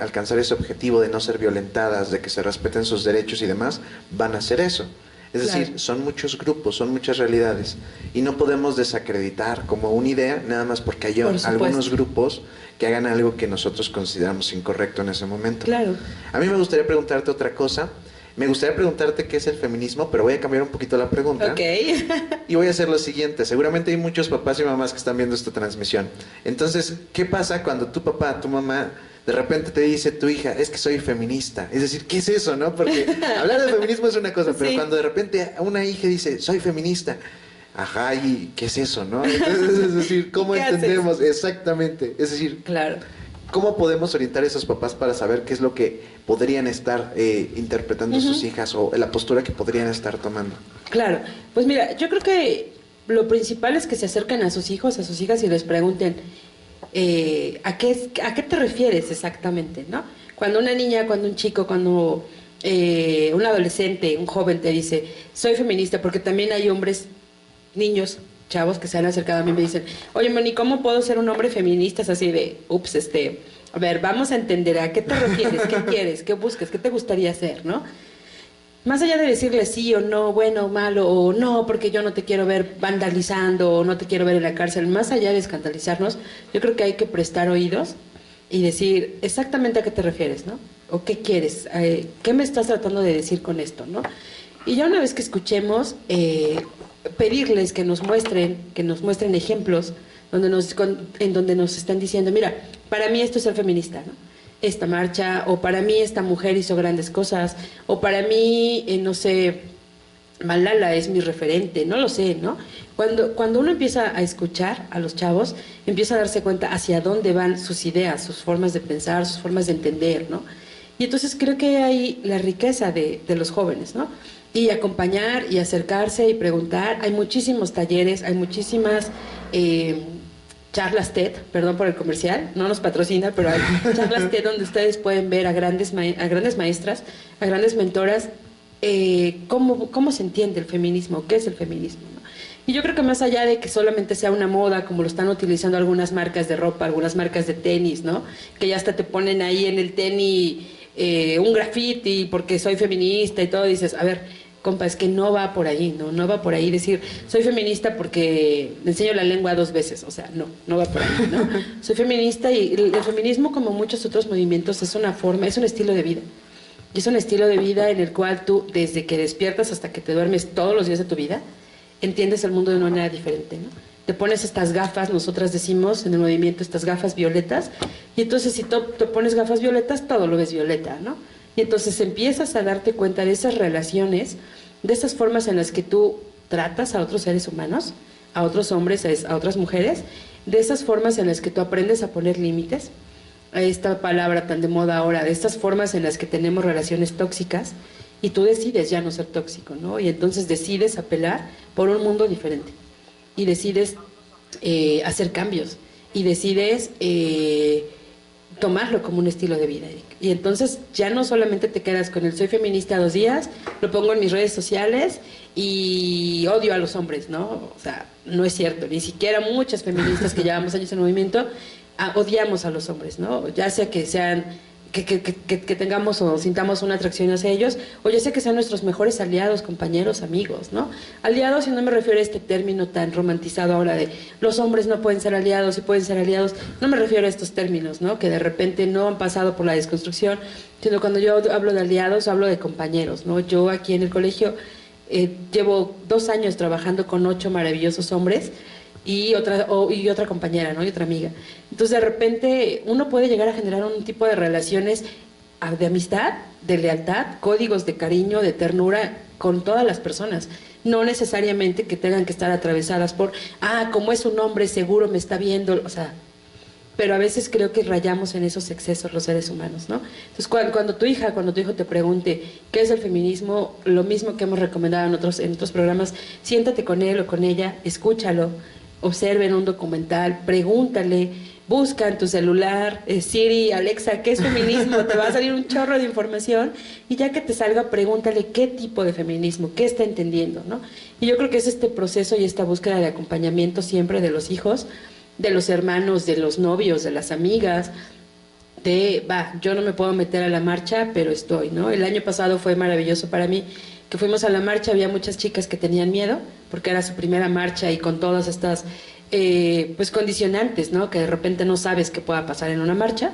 alcanzar ese objetivo de no ser violentadas, de que se respeten sus derechos y demás, van a hacer eso. Es Claro. decir, son muchos grupos, son muchas realidades y no podemos desacreditar como una idea nada más porque hay Por supuesto. algunos grupos que hagan algo que nosotros consideramos incorrecto en ese momento. Claro. A mí me gustaría preguntarte otra cosa. Me gustaría preguntarte qué es el feminismo, pero voy a cambiar un poquito la pregunta. Ok. Y voy a hacer lo siguiente. Seguramente hay muchos papás y mamás que están viendo esta transmisión. Entonces, ¿qué pasa cuando tu papá, tu mamá, de repente te dice tu hija, es que soy feminista? Es decir, ¿qué es eso, no? Porque hablar de feminismo es una cosa, pero Sí. cuando de repente una hija dice, soy feminista, ajá, ¿y qué es eso, no? Entonces, es decir, ¿cómo ¿Qué haces? entendemos? Exactamente. Es decir, Claro. ¿cómo podemos orientar a esos papás para saber qué es lo que podrían estar interpretando sus hijas o la postura que podrían estar tomando? Claro, pues mira, yo creo que lo principal es que se acerquen a sus hijos, a sus hijas y les pregunten a qué te refieres exactamente, ¿no? Cuando una niña, cuando un chico, cuando un adolescente, un joven te dice, soy feminista, porque también hay hombres, niños, chavos que se han acercado a mí y me dicen, oye, Moni, ¿cómo puedo ser un hombre feminista? Es así de, ups, a ver, vamos a entender a qué te refieres, qué quieres, qué buscas, qué te gustaría hacer, ¿no? Más allá de decirle sí o no, bueno o malo, o no, porque yo no te quiero ver vandalizando, o no te quiero ver en la cárcel, más allá de escandalizarnos, yo creo que hay que prestar oídos y decir exactamente a qué te refieres, ¿no? O qué quieres, qué me estás tratando de decir con esto, ¿no? Y ya una vez que escuchemos, pedirles que nos muestren ejemplos en donde nos están diciendo, mira, para mí esto es ser feminista, ¿no? Esta marcha, o para mí esta mujer hizo grandes cosas, o para mí, no sé, Malala es mi referente, no lo sé, ¿no? Cuando uno empieza a escuchar a los chavos, empieza a darse cuenta hacia dónde van sus ideas, sus formas de pensar, sus formas de entender, ¿no? Y entonces creo que hay la riqueza de los jóvenes, ¿no? Y acompañar y acercarse y preguntar. Hay muchísimos talleres, hay muchísimas charlas TED, perdón por el comercial, no nos patrocina, pero hay charlas TED donde ustedes pueden ver a grandes maestras, a grandes mentoras, cómo se entiende el feminismo, qué es el feminismo, ¿no? Y yo creo que más allá de que solamente sea una moda, como lo están utilizando algunas marcas de ropa, algunas marcas de tenis, ¿no? Que ya hasta te ponen ahí en el tenis un graffiti porque soy feminista y todo, dices, a ver, compa, es que no va por ahí, no va por ahí decir, soy feminista porque me enseño la lengua 2 veces, o sea, no va por ahí, ¿no? Soy feminista y el feminismo, como muchos otros movimientos, es una forma, es un estilo de vida. Y es un estilo de vida en el cual tú, desde que despiertas hasta que te duermes todos los días de tu vida, entiendes el mundo de una manera diferente, ¿no? Te pones estas gafas, nosotras decimos en el movimiento, estas gafas violetas, y entonces si te pones gafas violetas, todo lo ves violeta, ¿no? Y entonces empiezas a darte cuenta de esas relaciones, de esas formas en las que tú tratas a otros seres humanos, a otros hombres, a otras mujeres, de esas formas en las que tú aprendes a poner límites, a esta palabra tan de moda ahora, de estas formas en las que tenemos relaciones tóxicas, y tú decides ya no ser tóxico, ¿no? Y entonces decides apelar por un mundo diferente, y decides hacer cambios, y decides tomarlo como un estilo de vida, Eric. Y entonces ya no solamente te quedas con el soy feminista 2 días, lo pongo en mis redes sociales y odio a los hombres, ¿no? O sea, no es cierto, ni siquiera muchas feministas que llevamos años en el movimiento odiamos a los hombres, ¿no? Ya sea que sean que tengamos o sintamos una atracción hacia ellos, o ya sea que sean nuestros mejores aliados, compañeros, amigos, ¿no? Aliados, y no me refiero a este término tan romantizado ahora de los hombres no pueden ser aliados y pueden ser aliados, no me refiero a estos términos, ¿no? Que de repente no han pasado por la desconstrucción, sino cuando yo hablo de aliados, hablo de compañeros, ¿no? Yo aquí en el colegio llevo 2 años trabajando con 8 maravillosos hombres, y otra compañera, ¿no? Y otra amiga. Entonces, de repente, uno puede llegar a generar un tipo de relaciones de amistad, de lealtad, códigos de cariño, de ternura con todas las personas. No necesariamente que tengan que estar atravesadas por, como es un hombre, seguro me está viendo, o sea, pero a veces creo que rayamos en esos excesos los seres humanos, ¿no? Entonces, cuando tu hijo te pregunte qué es el feminismo, lo mismo que hemos recomendado en otros programas, siéntate con él o con ella, escúchalo, observen un documental, pregúntale, busca en tu celular, Siri, Alexa, ¿qué es feminismo? Te va a salir un chorro de información, y ya que te salga, pregúntale qué tipo de feminismo, qué está entendiendo, ¿no? Y yo creo que es este proceso y esta búsqueda de acompañamiento siempre de los hijos, de los hermanos, de los novios, de las amigas, yo no me puedo meter a la marcha, pero estoy, ¿no? El año pasado fue maravilloso para mí, que fuimos a la marcha, había muchas chicas que tenían miedo, porque era su primera marcha y con todas estas pues condicionantes, ¿no? Que de repente no sabes qué pueda pasar en una marcha.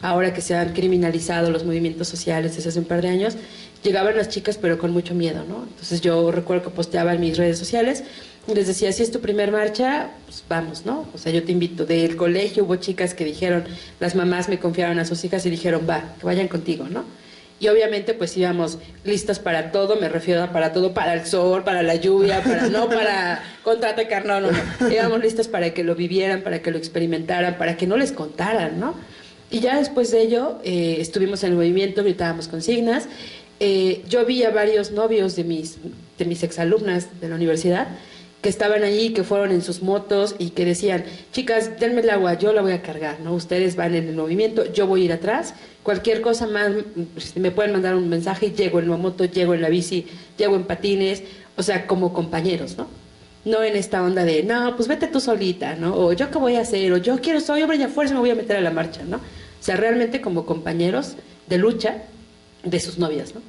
Ahora que se han criminalizado los movimientos sociales desde hace un par de años, llegaban las chicas pero con mucho miedo, ¿no? Entonces yo recuerdo que posteaba en mis redes sociales y les decía, si es tu primer marcha, pues vamos, ¿no? O sea, yo te invito. Del colegio hubo chicas que dijeron, las mamás me confiaron a sus hijas y dijeron, que vayan contigo, ¿no? Y obviamente pues íbamos listas para todo, me refiero a para todo, para el sol, para la lluvia, no para contraatacar, no. Íbamos listas para que lo vivieran, para que lo experimentaran, para que no les contaran, ¿no? Y ya después de ello estuvimos en el movimiento, gritábamos consignas. Yo vi a varios novios de mis exalumnas de la universidad que estaban allí, que fueron en sus motos y que decían, chicas, denme el agua, yo la voy a cargar, ¿no? Ustedes van en el movimiento, yo voy a ir atrás, cualquier cosa más, me pueden mandar un mensaje, llego en la moto, llego en la bici, llego en patines, o sea, como compañeros, ¿no? No en esta onda de, no, pues vete tú solita, ¿no? O yo qué voy a hacer, o yo soy hombre y a fuerza me voy a meter a la marcha, ¿no? O sea, realmente como compañeros de lucha de sus novias, ¿no?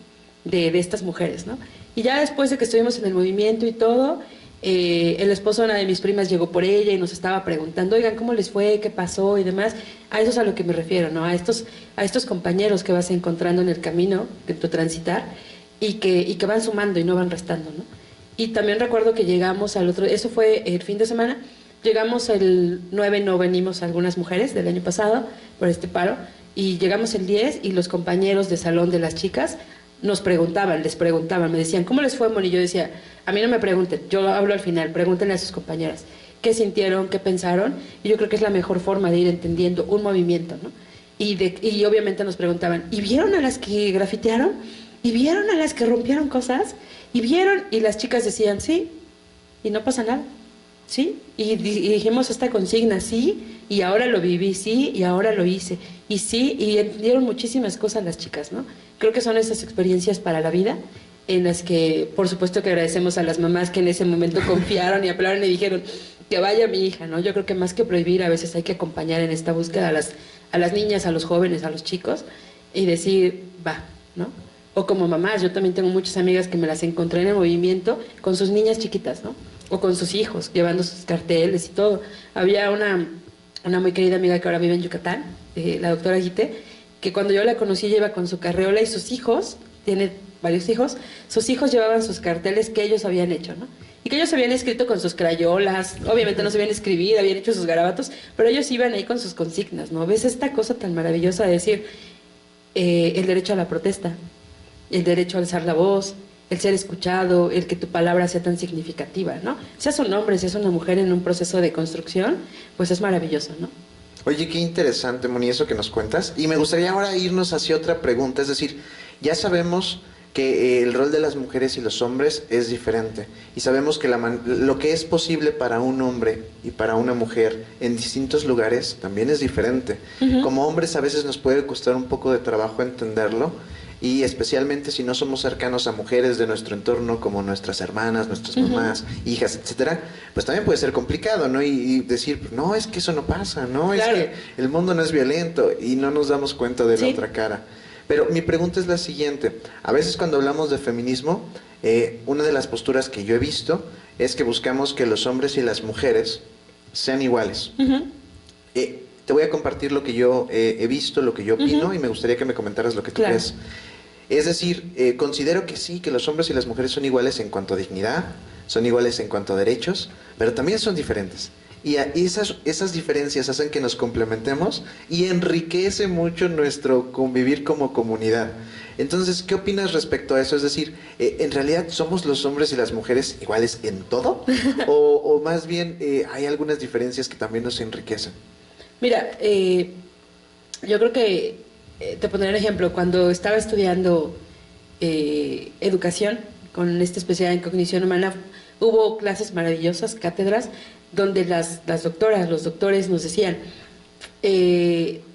De estas mujeres, ¿no? Y ya después de que estuvimos en el movimiento y todo, el esposo de una de mis primas llegó por ella y nos estaba preguntando, oigan, ¿cómo les fue? ¿Qué pasó? Y demás. A eso es a lo que me refiero, ¿no? A estos compañeros que vas encontrando en el camino, en tu transitar, y que van sumando y no van restando, ¿no? Y también recuerdo que llegamos al otro, eso fue el fin de semana, llegamos el 9, no venimos algunas mujeres del año pasado por este paro, y llegamos el 10 y los compañeros de salón de las chicas nos preguntaban, les preguntaban, me decían, ¿cómo les fue, Moni? Yo decía, a mí no me pregunten, yo hablo al final, pregúntenle a sus compañeras qué sintieron, qué pensaron, y yo creo que es la mejor forma de ir entendiendo un movimiento, ¿no? Y obviamente nos preguntaban, ¿y vieron a las que grafitearon? ¿Y vieron a las que rompieron cosas? ¿Y vieron? Y las chicas decían, sí, y no pasa nada, ¿sí? Y dijimos esta consigna, sí, y ahora lo viví, sí, y ahora lo hice, y sí, y entendieron muchísimas cosas las chicas, ¿no? Creo que son esas experiencias para la vida, en las que, por supuesto que agradecemos a las mamás que en ese momento confiaron y hablaron y dijeron, que vaya mi hija, ¿no? Yo creo que más que prohibir, a veces hay que acompañar en esta búsqueda a las niñas, a los jóvenes, a los chicos, y decir, va, ¿no? O como mamás, yo también tengo muchas amigas que me las encontré en el movimiento con sus niñas chiquitas, ¿no? O con sus hijos, llevando sus carteles y todo. Había una muy querida amiga que ahora vive en Yucatán, la doctora Guite, que cuando yo la conocí ella iba con su carreola y sus hijos, tiene varios hijos, sus hijos llevaban sus carteles que ellos habían hecho, ¿no? Y que ellos habían escrito con sus crayolas, obviamente no sabían escribir, habían hecho sus garabatos, pero ellos iban ahí con sus consignas, ¿no? ¿Ves esta cosa tan maravillosa de decir el derecho a la protesta, el derecho a alzar la voz, el ser escuchado, el que tu palabra sea tan significativa, ¿no? Seas un hombre, seas una mujer en un proceso de construcción, pues es maravilloso, ¿no? Oye, qué interesante, Moni, eso que nos cuentas. Y me gustaría ahora irnos hacia otra pregunta, es decir, ya sabemos que el rol de las mujeres y los hombres es diferente. Y sabemos que lo que es posible para un hombre y para una mujer en distintos lugares también es diferente. Como hombres a veces nos puede costar un poco de trabajo entenderlo, y especialmente si no somos cercanos a mujeres de nuestro entorno como nuestras hermanas, nuestras mamás, hijas, etcétera, pues también puede ser complicado, ¿no? Y decir, no, es que eso no pasa, no, claro, es que el mundo no es violento, y no nos damos cuenta de la otra cara. Pero mi pregunta es la siguiente: a veces cuando hablamos de feminismo, una de las posturas que yo he visto es que buscamos que los hombres y las mujeres sean iguales. Te voy a compartir lo que yo he visto, lo que yo opino, y me gustaría que me comentaras lo que tú crees. Es decir, considero que sí, que los hombres y las mujeres son iguales en cuanto a dignidad, son iguales en cuanto a derechos, pero también son diferentes. Y esas diferencias hacen que nos complementemos y enriquece mucho nuestro convivir como comunidad. Entonces, ¿qué opinas respecto a eso? Es decir, ¿en realidad somos los hombres y las mujeres iguales en todo? ¿O más bien hay algunas diferencias que también nos enriquecen? Mira, yo creo que, te pondré un ejemplo, cuando estaba estudiando educación, con esta especialidad en cognición humana, hubo clases maravillosas, cátedras, donde las doctoras, los doctores nos decían,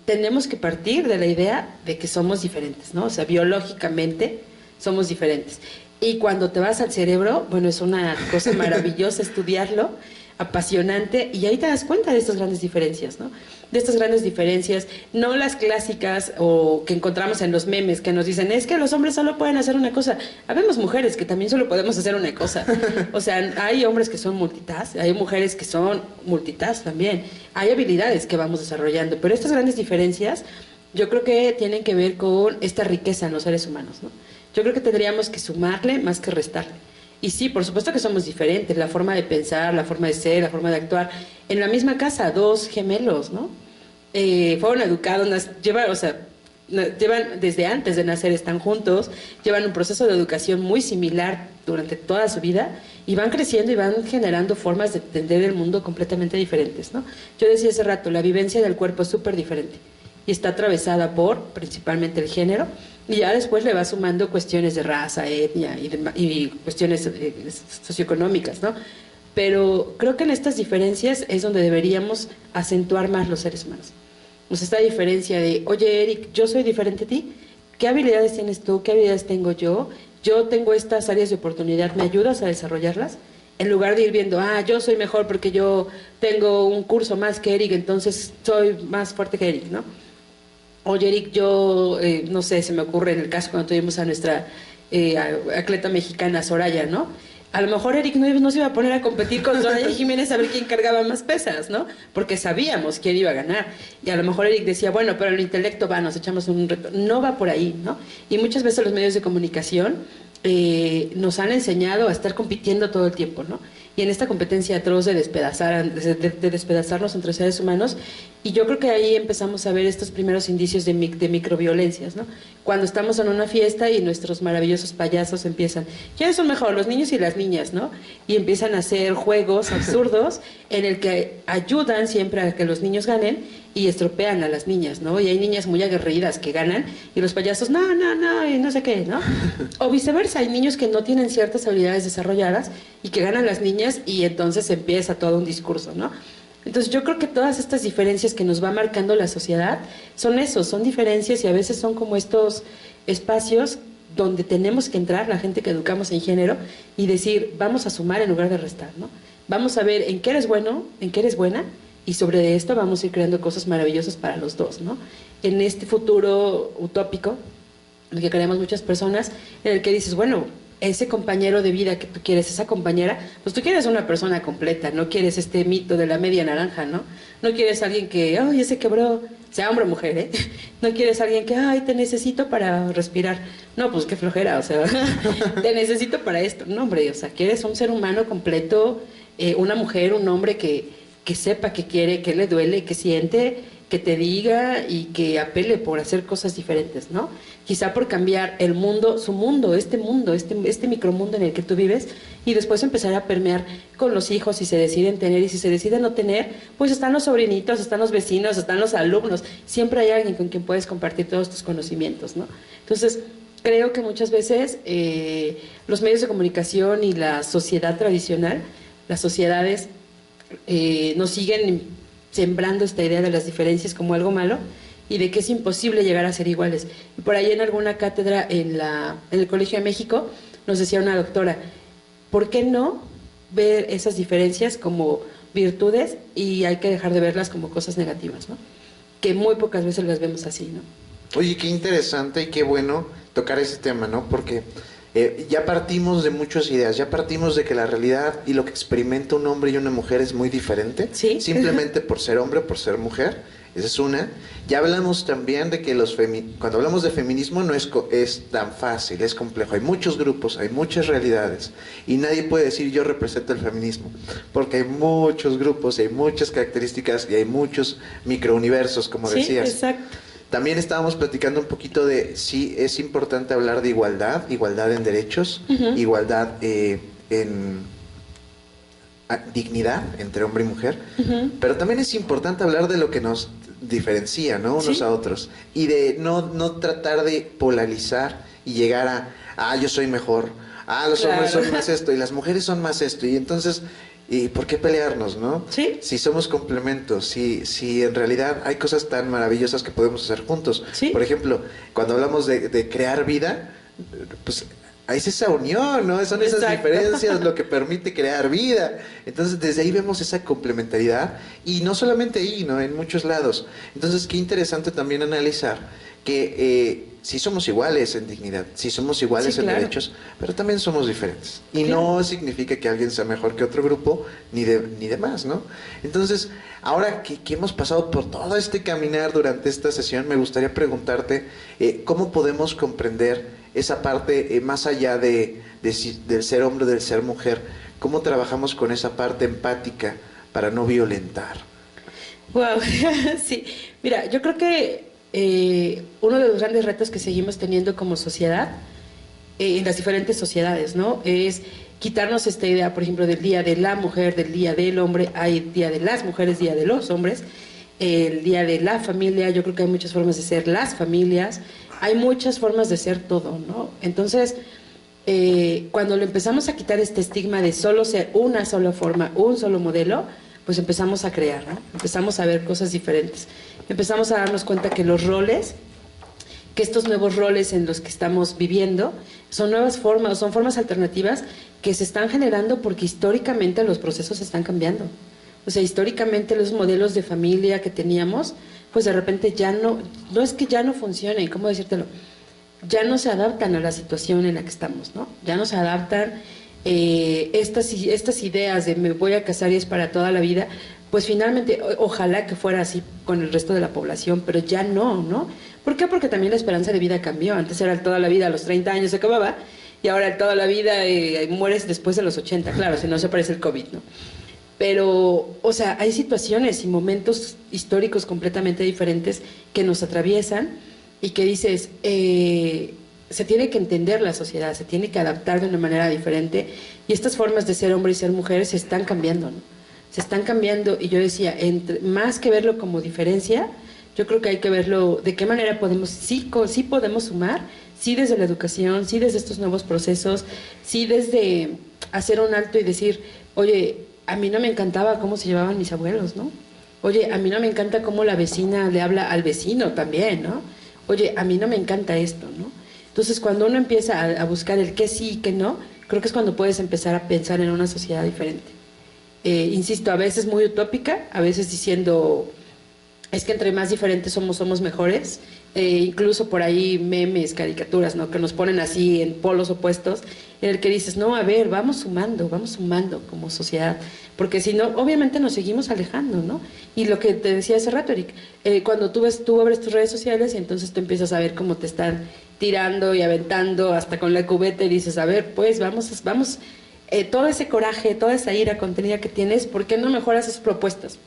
tenemos que partir de la idea de que somos diferentes, ¿no? O sea, biológicamente somos diferentes. Y cuando te vas al cerebro, bueno, es una cosa maravillosa estudiarlo, apasionante, y ahí te das cuenta de estas grandes diferencias, ¿no? De estas grandes diferencias, no las clásicas o que encontramos en los memes que nos dicen, es que los hombres solo pueden hacer una cosa. Habemos mujeres que también solo podemos hacer una cosa. O sea, hay hombres que son multitask, hay mujeres que son multitask también. Hay habilidades que vamos desarrollando, pero estas grandes diferencias yo creo que tienen que ver con esta riqueza en los seres humanos, ¿no? Yo creo que tendríamos que sumarle más que restarle. Y sí, por supuesto que somos diferentes, la forma de pensar, la forma de ser, la forma de actuar. En la misma casa, dos gemelos, ¿no? Fueron educados, llevan desde antes de nacer, están juntos, llevan un proceso de educación muy similar durante toda su vida y van creciendo y van generando formas de entender el mundo completamente diferentes, ¿no? Yo decía hace rato, la vivencia del cuerpo es súper diferente y está atravesada por principalmente el género, y ya después le va sumando cuestiones de raza, etnia y cuestiones socioeconómicas, ¿no? Pero creo que en estas diferencias es donde deberíamos acentuar más los seres humanos. O sea, esta diferencia de, oye, Eric, yo soy diferente a ti, ¿qué habilidades tienes tú? ¿Qué habilidades tengo yo? Yo tengo estas áreas de oportunidad, ¿me ayudas a desarrollarlas? En lugar de ir viendo, yo soy mejor porque yo tengo un curso más que Eric, entonces soy más fuerte que Eric, ¿no? Oye, Eric, yo, no sé, se me ocurre en el caso cuando tuvimos a nuestra atleta mexicana, Soraya, ¿no? A lo mejor Eric no se iba a poner a competir con Soraya Jiménez a ver quién cargaba más pesas, ¿no? Porque sabíamos quién iba a ganar. Y a lo mejor Eric decía, bueno, pero el intelecto va, nos echamos un reto. No va por ahí, ¿no? Y muchas veces los medios de comunicación nos han enseñado a estar compitiendo todo el tiempo, ¿no? Y en esta competencia atroz de despedazarnos entre seres humanos, y yo creo que ahí empezamos a ver estos primeros indicios de microviolencias, ¿no? Cuando estamos en una fiesta y nuestros maravillosos payasos empiezan, ¿quiénes son mejor, los niños y las niñas, no? Y empiezan a hacer juegos absurdos en el que ayudan siempre a que los niños ganen y estropean a las niñas, ¿no? Y hay niñas muy aguerridas que ganan y los payasos, no, no, no, y no sé qué, ¿no? O viceversa, hay niños que no tienen ciertas habilidades desarrolladas y que ganan las niñas y entonces empieza todo un discurso, ¿no? Entonces yo creo que todas estas diferencias que nos va marcando la sociedad son eso, son diferencias y a veces son como estos espacios donde tenemos que entrar, la gente que educamos en género, y decir, vamos a sumar en lugar de restar, ¿no? Vamos a ver en qué eres bueno, en qué eres buena, y sobre esto vamos a ir creando cosas maravillosas para los dos, ¿no? En este futuro utópico, en el que queremos muchas personas, en el que dices, bueno, ese compañero de vida que tú quieres, esa compañera, pues tú quieres una persona completa, no quieres este mito de la media naranja, ¿no? No quieres a alguien que, ay, ya se quebró, sea hombre o mujer, ¿eh? No quieres a alguien que, ay, te necesito para respirar. No, pues qué flojera, o sea, te necesito para esto. No, hombre, o sea, quieres un ser humano completo, una mujer, un hombre que sepa qué quiere, qué le duele, qué siente, que te diga y que apele por hacer cosas diferentes, ¿no? Quizá por cambiar el mundo, su mundo, este micromundo en el que tú vives, y después empezar a permear con los hijos si se deciden tener, y si se deciden no tener, pues están los sobrinitos, están los vecinos, están los alumnos, siempre hay alguien con quien puedes compartir todos tus conocimientos, ¿no? Entonces, creo que muchas veces los medios de comunicación y la sociedad tradicional, las sociedades nos siguen sembrando esta idea de las diferencias como algo malo y de que es imposible llegar a ser iguales. Y por ahí en alguna cátedra en el Colegio de México nos decía una doctora, ¿por qué no ver esas diferencias como virtudes y hay que dejar de verlas como cosas negativas, ¿no? Que muy pocas veces las vemos así, ¿no? Oye, qué interesante y qué bueno tocar ese tema, ¿no? Porque ya partimos de muchas ideas, ya partimos de que la realidad y lo que experimenta un hombre y una mujer es muy diferente, ¿sí? Simplemente por ser hombre o por ser mujer, esa es una. Ya hablamos también de que cuando hablamos de feminismo no es tan fácil, es complejo, hay muchos grupos, hay muchas realidades y nadie puede decir yo represento el feminismo, porque hay muchos grupos, hay muchas características y hay muchos microuniversos, como decías. Sí, exacto. También estábamos platicando un poquito de si es importante hablar de igualdad en derechos, igualdad en dignidad entre hombre y mujer, pero también es importante hablar de lo que nos diferencia, ¿no? Unos a otros, y de no tratar de polarizar y llegar a yo soy mejor, los hombres son más esto y las mujeres son más esto, y entonces ¿y por qué pelearnos, no? Sí. Si somos complementos, si en realidad hay cosas tan maravillosas que podemos hacer juntos. Sí. Por ejemplo, cuando hablamos de crear vida, pues es esa unión, ¿no? Son esas diferencias lo que permite crear vida. Entonces, desde ahí vemos esa complementariedad y no solamente ahí, ¿no? En muchos lados. Entonces, qué interesante también analizar que sí somos iguales en dignidad, sí somos iguales en derechos, pero también somos diferentes. Y no significa que alguien sea mejor que otro grupo, ni demás, ¿no? Entonces, ahora que hemos pasado por todo este caminar durante esta sesión, me gustaría preguntarte cómo podemos comprender esa parte más allá del ser hombre o del ser mujer, cómo trabajamos con esa parte empática para no violentar. Wow, sí. Mira, yo creo que uno de los grandes retos que seguimos teniendo como sociedad, en las diferentes sociedades, ¿no? Es quitarnos esta idea, por ejemplo, del día de la mujer, del día del hombre, hay día de las mujeres, día de los hombres, el día de la familia, yo creo que hay muchas formas de ser las familias, hay muchas formas de ser todo, ¿no? Entonces, cuando le empezamos a quitar este estigma de solo ser una sola forma, un solo modelo, pues empezamos a crear, ¿no? Empezamos a ver cosas diferentes. Empezamos a darnos cuenta que los roles, que estos nuevos roles en los que estamos viviendo, son nuevas formas, son formas alternativas que se están generando porque históricamente los procesos están cambiando. O sea, históricamente los modelos de familia que teníamos, pues de repente ya no es que ya no funcionen, ¿cómo decírtelo? Ya no se adaptan a la situación en la que estamos, ¿no? Ya no se adaptan estas ideas de me voy a casar y es para toda la vida, pues finalmente, ojalá que fuera así con el resto de la población, pero ya no, ¿no? ¿Por qué? Porque también la esperanza de vida cambió. Antes era toda la vida, a los 30 años se acababa, y ahora toda la vida mueres después de los 80, claro, si no se aparece el COVID, ¿no? Pero, o sea, hay situaciones y momentos históricos completamente diferentes que nos atraviesan y que dices, se tiene que entender la sociedad, se tiene que adaptar de una manera diferente y estas formas de ser hombre y ser mujer se están cambiando, ¿no? Se están cambiando y yo decía, más que verlo como diferencia, yo creo que hay que verlo de qué manera podemos, sí podemos sumar, sí desde la educación, sí desde estos nuevos procesos, sí desde hacer un alto y decir, oye, a mí no me encantaba cómo se llevaban mis abuelos, ¿no? Oye, a mí no me encanta cómo la vecina le habla al vecino también, ¿no? Oye, a mí no me encanta esto, ¿no? Entonces, cuando uno empieza a buscar el qué sí y qué no, creo que es cuando puedes empezar a pensar en una sociedad diferente. Insisto, a veces muy utópica, a veces diciendo, es que entre más diferentes somos mejores. Incluso por ahí memes, caricaturas, ¿no? Que nos ponen así en polos opuestos, en el que dices, no, a ver, vamos sumando como sociedad, porque si no, obviamente nos seguimos alejando, ¿no? Y lo que te decía hace rato, Eric, cuando tú abres tus redes sociales y entonces tú empiezas a ver cómo te están tirando y aventando hasta con la cubeta y dices, a ver, pues vamos, todo ese coraje, toda esa ira contenida que tienes, ¿por qué no mejoras esas propuestas?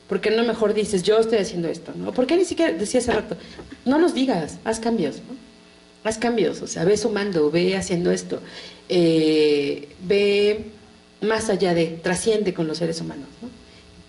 ¿Por qué no mejor dices, yo estoy haciendo esto, ¿no? ¿Por qué ni siquiera, decía hace rato, no los digas, haz cambios, ¿no? Haz cambios, o sea, ve sumando, ve haciendo esto, ve más allá trasciende con los seres humanos, ¿no?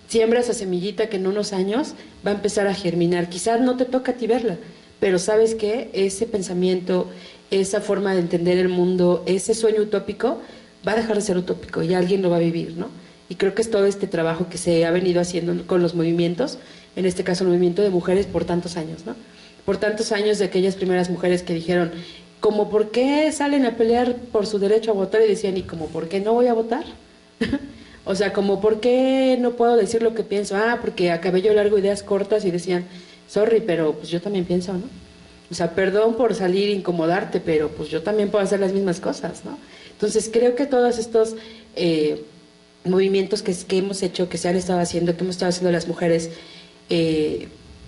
Siembra esa semillita que en unos años va a empezar a germinar, quizás no te toca a ti verla, pero ¿sabes qué? Ese pensamiento, esa forma de entender el mundo, ese sueño utópico, va a dejar de ser utópico y alguien lo va a vivir, ¿no? Y creo que es todo este trabajo que se ha venido haciendo con los movimientos, en este caso el movimiento de mujeres por tantos años, ¿no? Por tantos años de aquellas primeras mujeres que dijeron, como por qué salen a pelear por su derecho a votar y decían, ¿y como por qué no voy a votar? O sea, como por qué no puedo decir lo que pienso, porque a cabello largo ideas cortas y decían, sorry, pero pues yo también pienso, ¿no? O sea, perdón por salir e incomodarte, pero pues yo también puedo hacer las mismas cosas, ¿no? Entonces creo que todos estos movimientos que hemos hecho, que se han estado haciendo, que hemos estado haciendo las mujeres,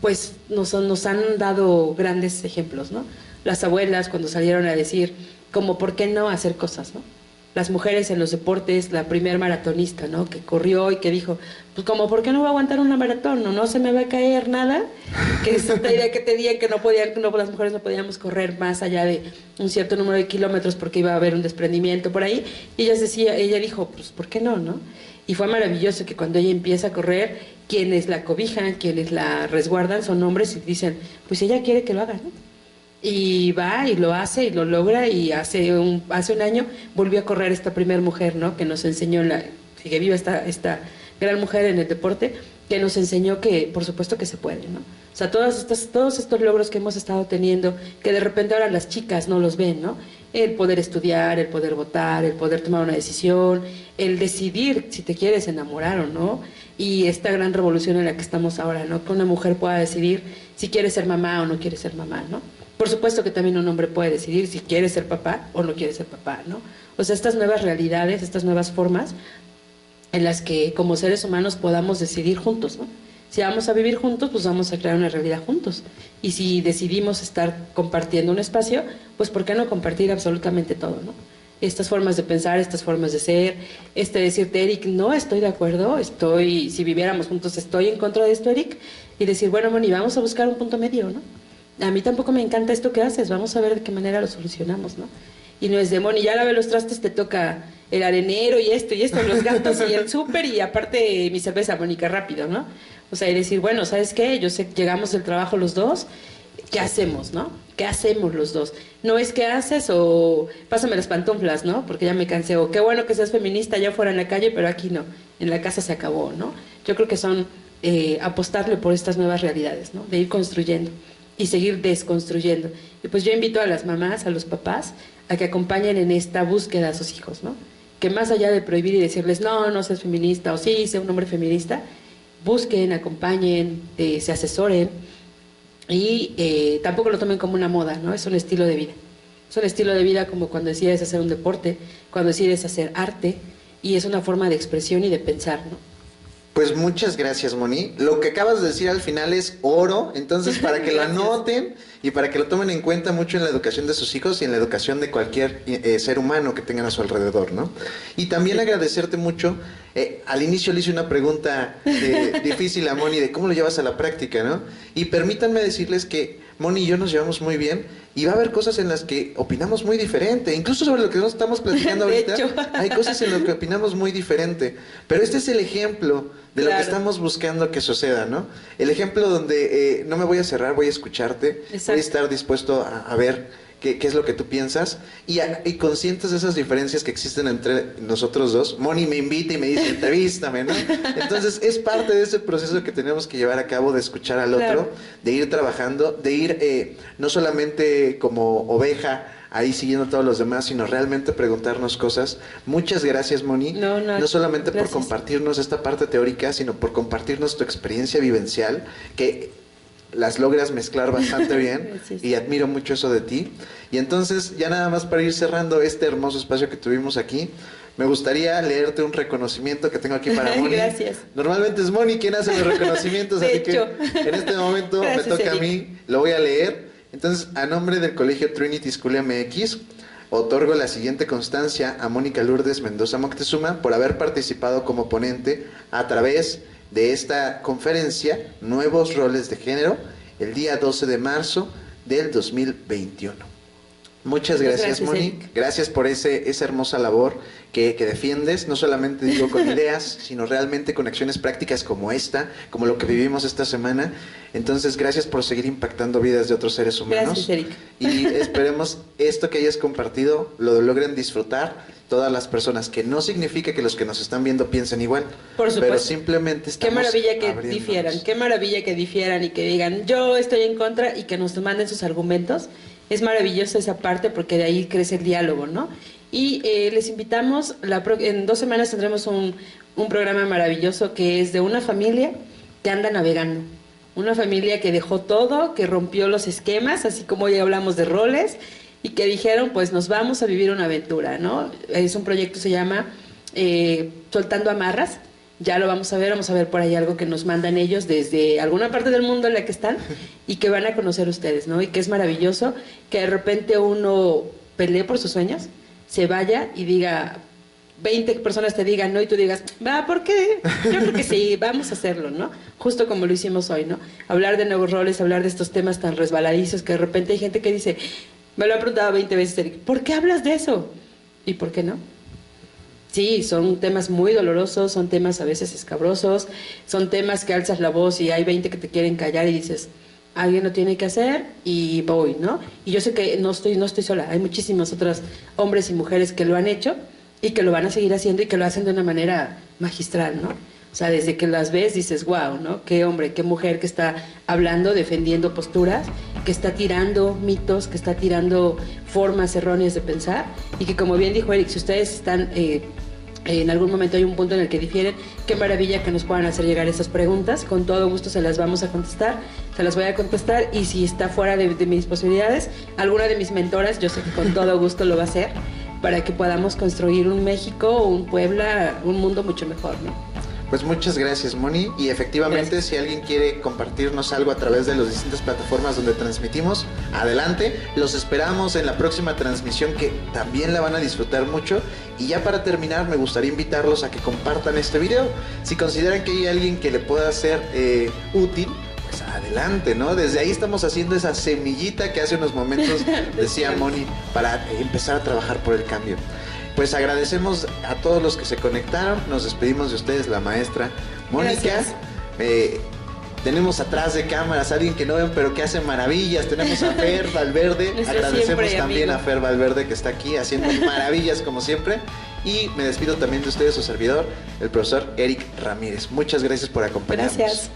pues nos han dado grandes ejemplos, ¿no? Las abuelas cuando salieron a decir, como por qué no hacer cosas, ¿no? Las mujeres en los deportes, la primer maratonista, ¿no? Que corrió y que dijo, pues como por qué no voy a aguantar una maratón, no se me va a caer nada, que es esta idea que te digan que las mujeres no podíamos correr más allá de un cierto número de kilómetros porque iba a haber un desprendimiento por ahí, y ella dijo, pues ¿por qué no, no? Y fue maravilloso que cuando ella empieza a correr, quienes la cobijan, quienes la resguardan son hombres y dicen, pues ella quiere que lo haga, ¿no? Y va y lo hace y lo logra, y hace un año volvió a correr esta primer mujer, ¿no? Que nos enseñó, sigue viva esta gran mujer en el deporte, que nos enseñó que por supuesto que se puede, ¿no? O sea, todos estos logros que hemos estado teniendo, que de repente ahora las chicas no los ven, ¿no? El poder estudiar, el poder votar, el poder tomar una decisión, el decidir si te quieres enamorar o no, y esta gran revolución en la que estamos ahora, ¿no? Que una mujer pueda decidir si quiere ser mamá o no quiere ser mamá, ¿no? Por supuesto que también un hombre puede decidir si quiere ser papá o no quiere ser papá, ¿no? O sea, estas nuevas realidades, estas nuevas formas en las que como seres humanos podamos decidir juntos, ¿no? Si vamos a vivir juntos, pues vamos a crear una realidad juntos. Y si decidimos estar compartiendo un espacio, pues ¿por qué no compartir absolutamente todo, ¿no? Estas formas de pensar, estas formas de ser, decirte, Eric, no estoy de acuerdo, si viviéramos juntos, estoy en contra de esto, Eric, y decir, bueno, Moni, vamos a buscar un punto medio, ¿no? A mí tampoco me encanta esto que haces, vamos a ver de qué manera lo solucionamos, ¿no? Y no es de, Moni, ya lavé los trastes, te toca el arenero y esto, los gatos y el súper, y aparte mi cerveza, Mónica, rápido, ¿no? O sea, y decir, bueno, ¿sabes qué? Yo sé que llegamos del trabajo los dos, ¿qué hacemos, no? ¿Qué hacemos los dos? No es qué haces o pásame las pantuflas, ¿no? Porque ya me cansé, o qué bueno que seas feminista allá fuera en la calle, pero aquí no, en la casa se acabó, ¿no? Yo creo que son apostarle por estas nuevas realidades, ¿no? De ir construyendo y seguir desconstruyendo. Y pues yo invito a las mamás, a los papás, a que acompañen en esta búsqueda a sus hijos, ¿no? Que más allá de prohibir y decirles, no seas feminista, o sí, sé un hombre feminista, busquen, acompañen, se asesoren, y tampoco lo tomen como una moda, ¿no? Es un estilo de vida. Es un estilo de vida como cuando decides hacer un deporte, cuando decides hacer arte, y es una forma de expresión y de pensar, ¿no? Pues muchas gracias, Moni. Lo que acabas de decir al final es oro, entonces para que lo anoten y para que lo tomen en cuenta mucho en la educación de sus hijos y en la educación de cualquier ser humano que tengan a su alrededor, ¿no? Y también agradecerte mucho. Al inicio le hice una pregunta difícil a Moni de cómo lo llevas a la práctica, ¿no? Y permítanme decirles que Moni y yo nos llevamos muy bien y va a haber cosas en las que opinamos muy diferente, incluso sobre lo que nos estamos platicando ahorita. Hay cosas en las que opinamos muy diferente, pero este es el ejemplo de lo que estamos buscando que suceda, ¿no? El ejemplo donde no me voy a cerrar, voy a escucharte, voy a estar dispuesto a ver qué es lo que tú piensas y conscientes de esas diferencias que existen entre nosotros dos. Moni me invita y me dice, entrevístame, ¿no? Entonces es parte de ese proceso que tenemos que llevar a cabo de escuchar al otro, de ir trabajando, de ir no solamente como oveja ahí siguiendo a todos los demás, sino realmente preguntarnos cosas. Muchas gracias, Moni. No solamente por compartirnos esta parte teórica, sino por compartirnos tu experiencia vivencial, que las logras mezclar bastante bien y admiro mucho eso de ti. Y entonces, ya nada más para ir cerrando este hermoso espacio que tuvimos aquí, me gustaría leerte un reconocimiento que tengo aquí para Moni. Gracias. Normalmente es Moni quien hace los reconocimientos, así que en este momento me toca a mí, lo voy a leer. Entonces, a nombre del Colegio Trinity School MX, otorgo la siguiente constancia a Mónica Lourdes Mendoza Moctezuma por haber participado como ponente a través de esta conferencia Nuevos Roles de Género el día 12 de marzo del 2021. Muchas gracias, Moni. Eric. Gracias por esa hermosa labor que defiendes, no solamente digo con ideas, sino realmente con acciones prácticas como esta, como lo que vivimos esta semana. Entonces, gracias por seguir impactando vidas de otros seres humanos. Gracias, Eric. Y esperemos esto que hayas compartido lo logren disfrutar todas las personas, que no significa que los que nos están viendo piensen igual. Por supuesto. Pero simplemente estamos Qué maravilla que abriéndonos. difieran, qué maravilla que difieran y que digan, yo estoy en contra, y que nos manden sus argumentos. Es maravillosa esa parte porque de ahí crece el diálogo, ¿no? Y les invitamos, en 2 semanas tendremos un programa maravilloso que es de una familia que anda navegando. Una familia que dejó todo, que rompió los esquemas, así como hoy hablamos de roles, y que dijeron, pues nos vamos a vivir una aventura, ¿no? Es un proyecto, se llama Soltando Amarras. Ya lo vamos a ver por ahí algo que nos mandan ellos desde alguna parte del mundo en la que están y que van a conocer ustedes, ¿no? Y que es maravilloso que de repente uno pelee por sus sueños, se vaya y diga, 20 personas te digan no y tú digas, va, ¿por qué? Yo creo que sí, vamos a hacerlo, ¿no? Justo como lo hicimos hoy, ¿no? Hablar de nuevos roles, hablar de estos temas tan resbaladizos que de repente hay gente que dice, me lo han preguntado 20 veces, Eric, ¿por qué hablas de eso? ¿Y por qué no? Sí, son temas muy dolorosos, son temas a veces escabrosos, son temas que alzas la voz y hay 20 que te quieren callar y dices, alguien lo tiene que hacer y voy, ¿no? Y yo sé que no estoy sola, hay muchísimos otros hombres y mujeres que lo han hecho y que lo van a seguir haciendo y que lo hacen de una manera magistral, ¿no? O sea, desde que las ves dices, wow, ¿no? Qué hombre, qué mujer que está hablando, defendiendo posturas, que está tirando mitos, que está tirando formas erróneas de pensar y que, como bien dijo Eric, si ustedes están en algún momento hay un punto en el que difieren, qué maravilla que nos puedan hacer llegar esas preguntas, con todo gusto se las vamos a contestar, se las voy a contestar y si está fuera de mis posibilidades, alguna de mis mentoras, yo sé que con todo gusto lo va a hacer, para que podamos construir un México, un Puebla, un mundo mucho mejor, ¿no? Pues muchas gracias, Moni, y efectivamente gracias. Si alguien quiere compartirnos algo a través de las distintas plataformas donde transmitimos, adelante, los esperamos en la próxima transmisión que también la van a disfrutar mucho. Y ya para terminar me gustaría invitarlos a que compartan este video, si consideran que hay alguien que le pueda ser útil, pues adelante, ¿no? Desde ahí estamos haciendo esa semillita que hace unos momentos decía Moni, para empezar a trabajar por el cambio. Pues agradecemos a todos los que se conectaron, nos despedimos de ustedes, la maestra Mónica. Tenemos atrás de cámaras a alguien que no ven pero que hace maravillas, tenemos a Fer Valverde, agradecemos también a Fer Valverde que está aquí haciendo maravillas como siempre. Y me despido también de ustedes, su servidor, el profesor Eric Ramírez. Muchas gracias por acompañarnos. Gracias.